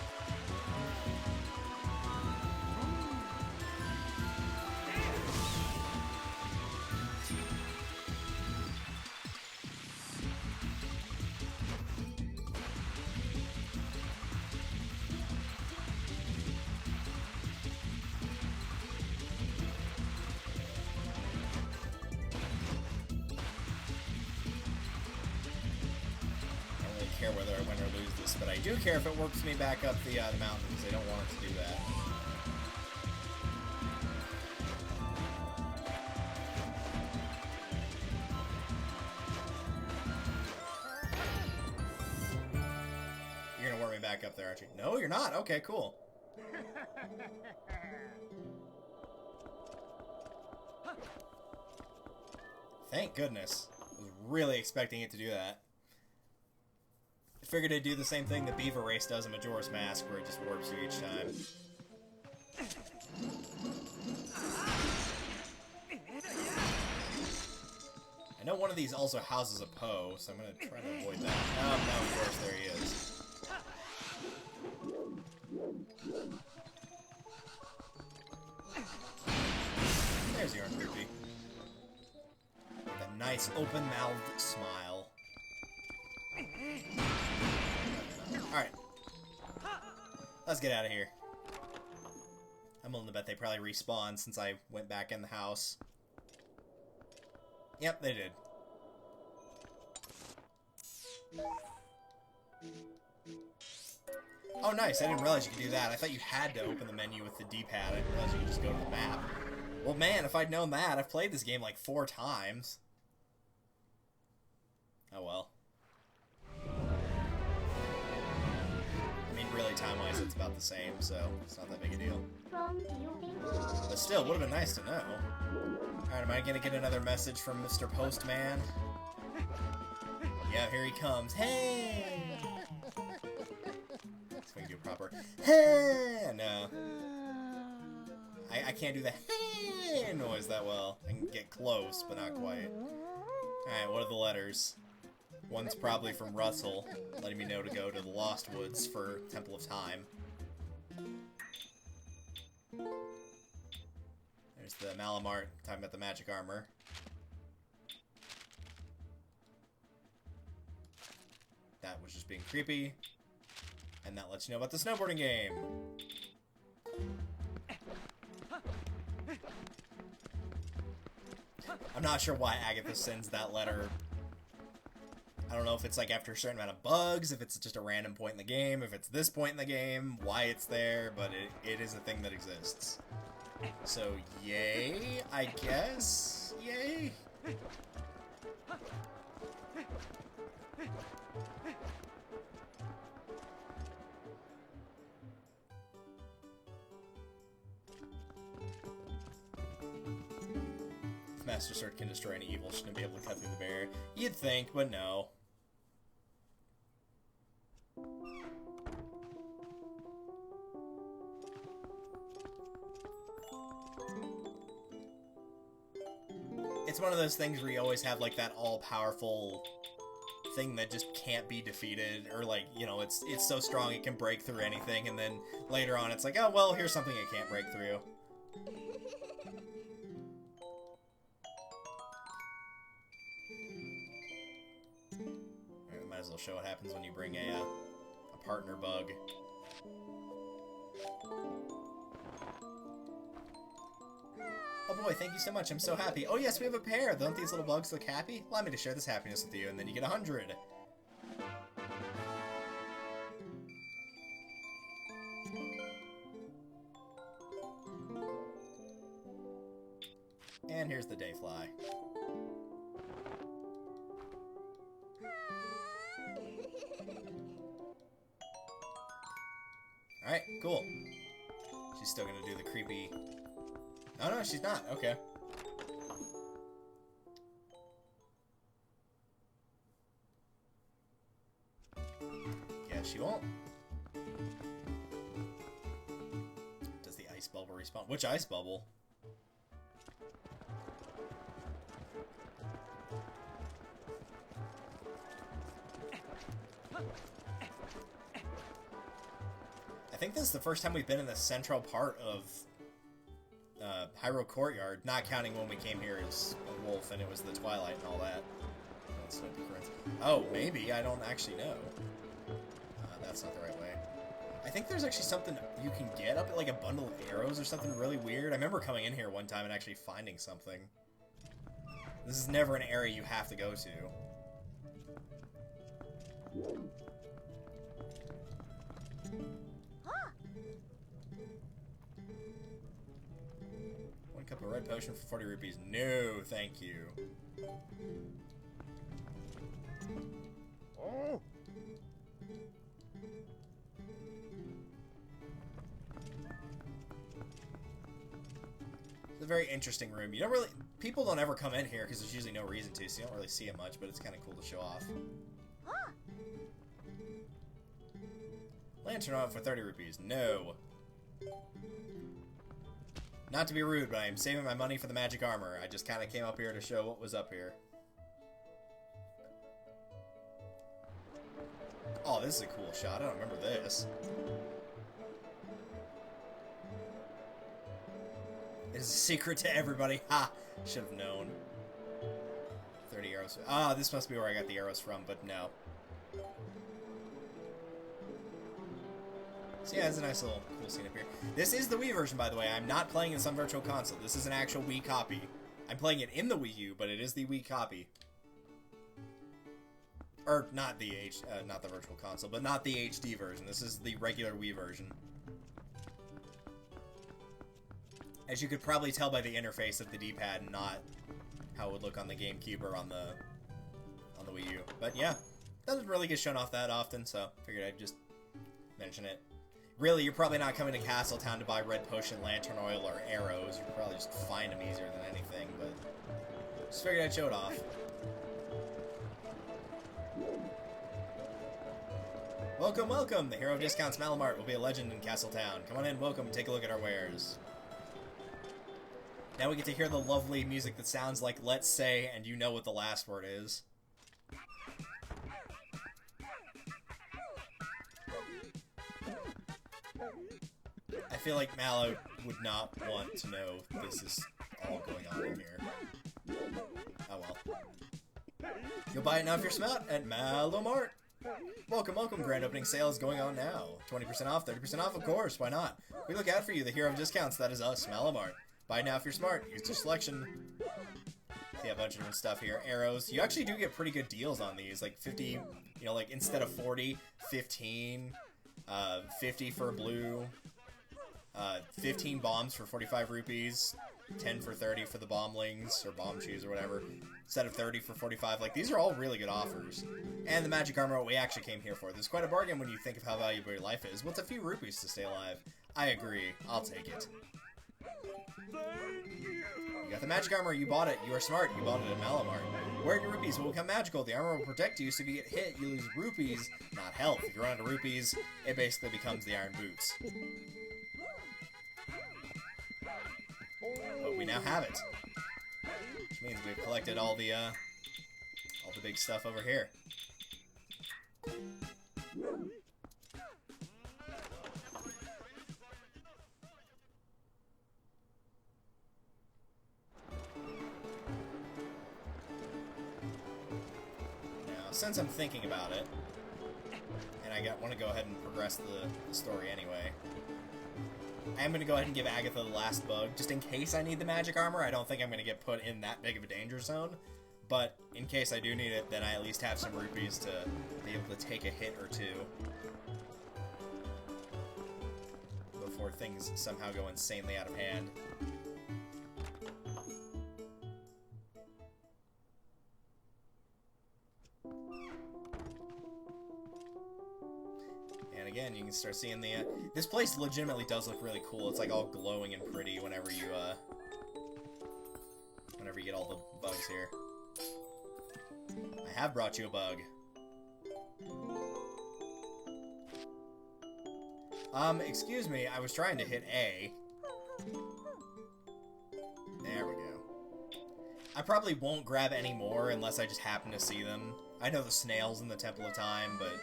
Speaker 1: Care whether I win or lose this, but I do care if it warps me back up the mountain, because I don't want it to do that. You're gonna warp me back up there, aren't you? No, you're not. Okay, cool. Thank goodness. I was really expecting it to do that. I figured it'd do the same thing the Beaver Race does in Majora's Mask, where it just warps you each time. I know one of these also houses a Poe, so I'm gonna try to avoid that. Oh, no, of course, there he is. There's your Rupee. With a nice open-mouthed smile. Alright. Let's get out of here. I'm willing to bet they probably respawned since I went back in the house. Yep, they did. Oh, nice. I didn't realize you could do that. I thought you had to open the menu with the D-pad. I didn't realize you could just go to the map. Well, man, if I'd known that, I've played this game like 4 times. Oh, well. I mean, really, time-wise, it's about the same, so it's not that big a deal. But still, would have been nice to know. Alright, am I gonna get another message from Mr. Postman? Yeah, here he comes. Hey! Let's make it do proper. Hey! No. I can't do the hey noise that well. I can get close, but not quite. Alright, what are the letters? One's probably from Russell, letting me know to go to the Lost Woods for Temple of Time. There's the Malamart talking about the magic armor. That was just being creepy. And that lets you know about the snowboarding game. I'm not sure why Agatha sends that letter. I don't know if it's like after a certain amount of bugs, if it's just a random point in the game, if it's this point in the game, why it's there, but it is a thing that exists. So, yay, I guess? Yay? If Master Sword can destroy any evil, shouldn't be able to cut through the barrier. You'd think, but no. It's one of those things where you always have, like, that all-powerful thing that just can't be defeated, or, like, you know, it's so strong it can break through anything, and then later on it's like, oh, well, here's something it can't break through. Alright, might as well show what happens when you bring a partner bug. Oh boy, thank you so much, I'm so happy. Oh yes, we have a pair! Don't these little bugs look happy? Allow me to share this happiness with you, and then you get 100. And here's the Dayfly. Alright, cool. She's still gonna do the creepy... Oh no, she's not. Okay. Yeah, she won't. Does the ice bubble respawn? Which ice bubble? I think this is the first time we've been in the central part of Hyrule Courtyard, not counting when we came here as a wolf and it was the Twilight and all that. Oh, maybe. I don't actually know. That's not the right way. I think there's actually something you can get up at, like a bundle of arrows or something really weird. I remember coming in here one time and actually finding something. This is never an area you have to go to. One cup of red potion for 40 rupees. No, thank you.
Speaker 2: Oh.
Speaker 1: It's a very interesting room. You don't really... People don't ever come in here because there's usually no reason to, so you don't really see it much, but it's kind of cool to show off. Lantern on for 30 rupees. No. Not to be rude, but I am saving my money for the magic armor. I just kind of came up here to show what was up here. Oh, this is a cool shot. I don't remember this. It is a secret to everybody. Ha! Should have known. 30 arrows. Ah, this must be where I got the arrows from, but no. So yeah, it's a nice little cool scene up here. This is the Wii version, by the way. I'm not playing in some virtual console. This is an actual Wii copy. I'm playing it in the Wii U, but it is the Wii copy. Or not the not the virtual console, but not the HD version. This is the regular Wii version. As you could probably tell by the interface of the D-pad, not how it would look on the GameCube or on the Wii U. But yeah, doesn't really get shown off that often, so figured I'd just mention it. Really, you're probably not coming to Castletown to buy red potion, lantern oil, or arrows. You could probably just find them easier than anything, but just figured I'd show it off. Welcome, welcome! The Hero of Discounts Malamart will be a legend in Castletown. Come on in, welcome, take a look at our wares. Now we get to hear the lovely music that sounds like Let's Say, and you know what the last word is. I feel like Mallow would not want to know this is all going on in here. Oh well. You'll buy it now if you're smart at Malomart. Welcome, welcome. Grand opening sale is going on now. 20% off, 30% off, of course. Why not? We look out for you, the hero of discounts. That is us, Malomart. Buy now if you're smart. Use your selection. See a bunch of different stuff here. Arrows. You actually do get pretty good deals on these. Like 50, you know, like instead of 40, 15, 50 for blue, 15 bombs for 45 rupees, 10 for 30 for the bomblings, or bomb shoes, or whatever, instead of 30 for 45. Like, these are all really good offers. And the magic armor, what we actually came here for. This is quite a bargain when you think of how valuable your life is. What's a few rupees to stay alive? I agree. I'll take it. You got the magic armor, you bought it. You are smart, you bought it at Malamart. Wear your rupees will become magical. The armor will protect you, so if you get hit, you lose rupees, not health. If you run out of rupees, it basically becomes the iron boots. But we now have it. Which means we've collected all the big stuff over here. Since I'm thinking about it, and I want to go ahead and progress the story anyway, I am going to go ahead and give Agatha the last bug, just in case I need the magic armor. I don't think I'm going to get put in that big of a danger zone, but in case I do need it, then I at least have some rupees to be able to take a hit or two. before things somehow go insanely out of hand. And again, you can start seeing the... this place legitimately does look really cool. It's like all glowing and pretty whenever you get all the bugs here. I have brought you a bug. Excuse me, I was trying to hit A. There we go. I probably won't grab any more unless I just happen to see them. I know the snail's in the Temple of Time, but...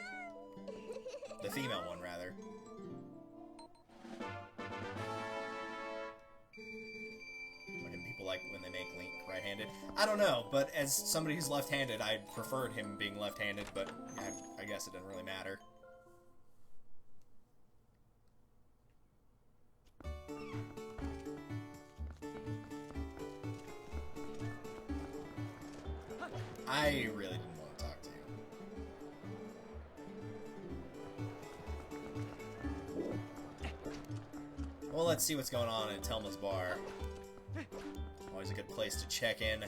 Speaker 1: the female one, rather. What do people like when they make Link right-handed? I don't know, but as somebody who's left-handed, I preferred him being left-handed, but I guess it didn't really matter. I really didn't want to talk to you. Well, let's see what's going on at Telma's bar. Always a good place to check in.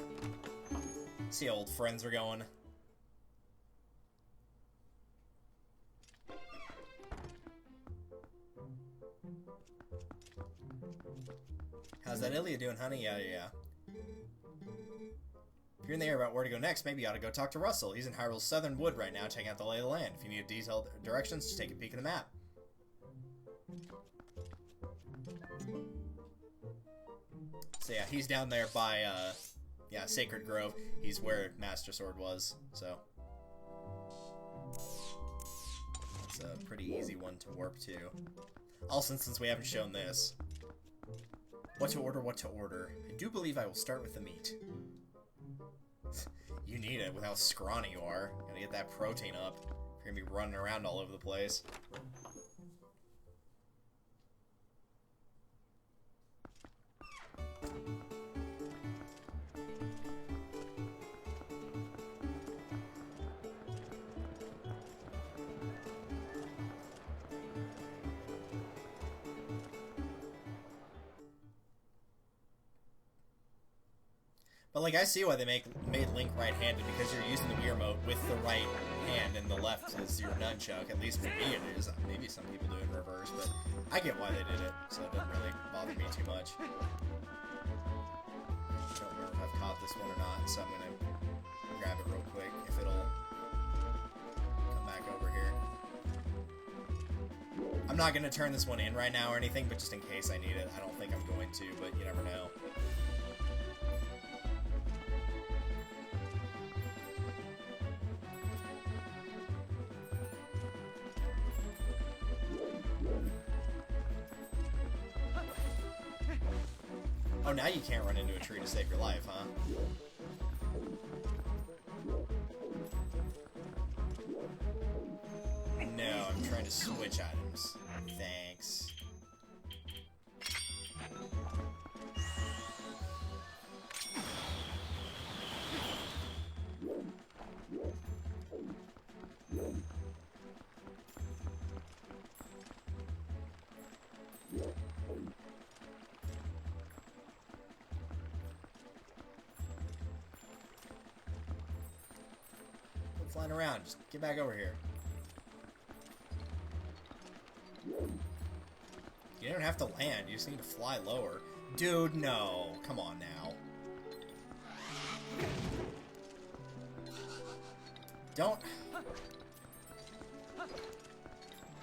Speaker 1: See how old friends are going. How's that Ilya doing, honey? Yeah. If you're in the air about where to go next, maybe you ought to go talk to Russell. He's in Hyrule's southern wood right now, checking out the lay of the land. If you need detailed directions, just take a peek at the map. So yeah, he's down there by, yeah, Sacred Grove. He's where Master Sword was, so. It's a pretty easy one to warp to. Also, since we haven't shown this. What to order? I do believe I will start with the meat. You need it with how scrawny you are. Gotta get that protein up. You're gonna be running around all over the place. But, like, I see why they made Link right-handed, because you're using the Wii Remote with the right hand, and the left is your nunchuck. At least for me it is. Maybe some people do it in reverse, but I get why they did it, so it doesn't really bother me too much. I don't remember if I've caught this one or not, so I'm gonna grab it real quick, if it'll come back over here. I'm not gonna turn this one in right now or anything, but just in case I need it. I don't think I'm going to, but you never know. Oh, now you can't run into a tree to save your life, huh? No, I'm trying to switch items. Thanks. Flying around, just get back over here. You don't have to land, you just need to fly lower. Dude, no. Come on now. Don't...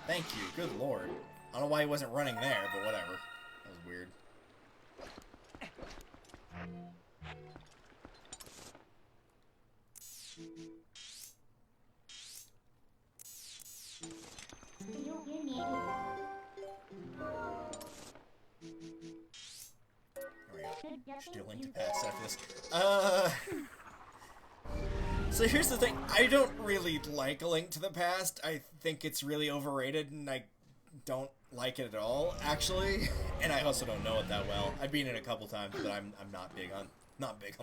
Speaker 1: Thank you, good lord. I don't know why he wasn't running there, but whatever. That was weird. Should do a Link to Past after this. So here's the thing. I don't really like A Link to the Past. I think it's really overrated, and I don't like it at all, actually. And I also don't know it that well. I've beaten it a couple times, but I'm not big on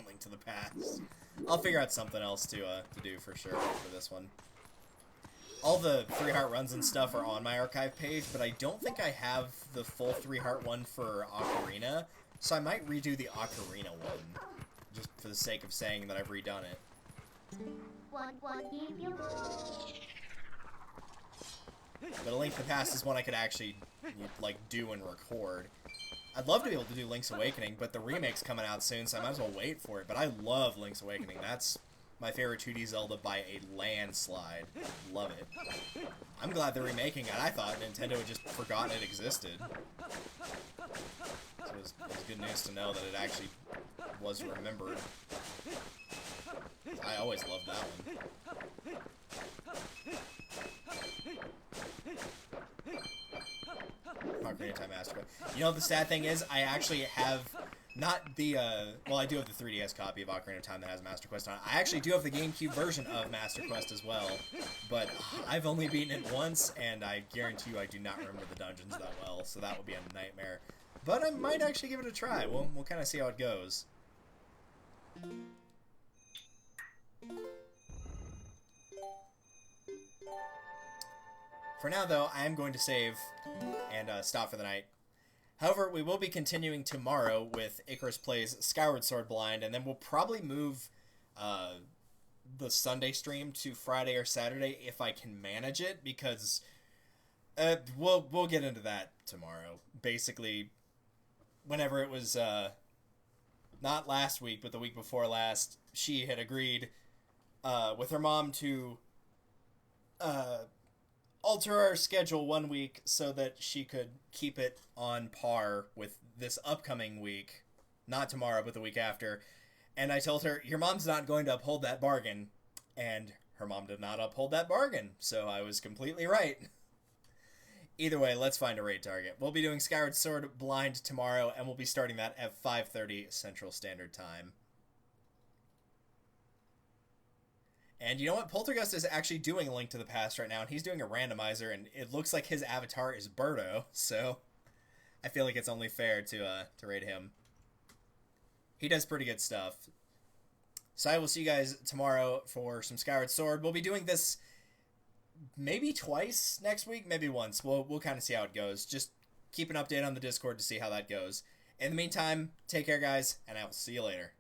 Speaker 1: Link to the Past. I'll figure out something else to do for sure for this one. all the 3-heart runs and stuff are on my archive page, but I don't think I have the full 3-heart one for Ocarina, so I might redo the Ocarina one, just for the sake of saying that I've redone it. But A Link to the Past is one I could actually, like, do and record. I'd love to be able to do Link's Awakening, but the remake's coming out soon, so I might as well wait for it. But I love Link's Awakening. That's my favorite 2D Zelda by a landslide. Love it. I'm glad they're remaking it. I thought Nintendo had just forgotten it existed. So it was good news to know that it actually was remembered. I always loved that one. Ocarina of Time Master Quest. You know, the sad thing is, I actually have not the, well, I do have the 3DS copy of Ocarina of Time that has Master Quest on it. I actually do have the GameCube version of Master Quest as well, but I've only beaten it once, and I guarantee you I do not remember the dungeons that well, so that would be a nightmare. But I might actually give it a try. We'll kind of see how it goes. For now, though, I am going to save and stop for the night. However, we will be continuing tomorrow with Icarus Plays Skyward Sword Blind, and then we'll probably move the Sunday stream to Friday or Saturday if I can manage it, because we'll get into that tomorrow. Basically, whenever it was not last week, but the week before last, she had agreed with her mom to alter our schedule 1 week so that she could keep it on par with this upcoming week. Not tomorrow, but the week after. And I told her, your mom's not going to uphold that bargain. And her mom did not uphold that bargain. So I was completely right. Either way, let's find a raid target. We'll be doing Skyward Sword Blind tomorrow, and we'll be starting that at 5:30 Central Standard Time. And you know what? Poltergust is actually doing a Link to the Past right now, and he's doing a randomizer, and it looks like his avatar is Birdo, so I feel like it's only fair to rate him. He does pretty good stuff. So I will see you guys tomorrow for some Skyward Sword. We'll be doing this maybe twice next week, maybe once. We'll kind of see how it goes. Just keep an update on the Discord to see how that goes. In the meantime, take care, guys, and I will see you later.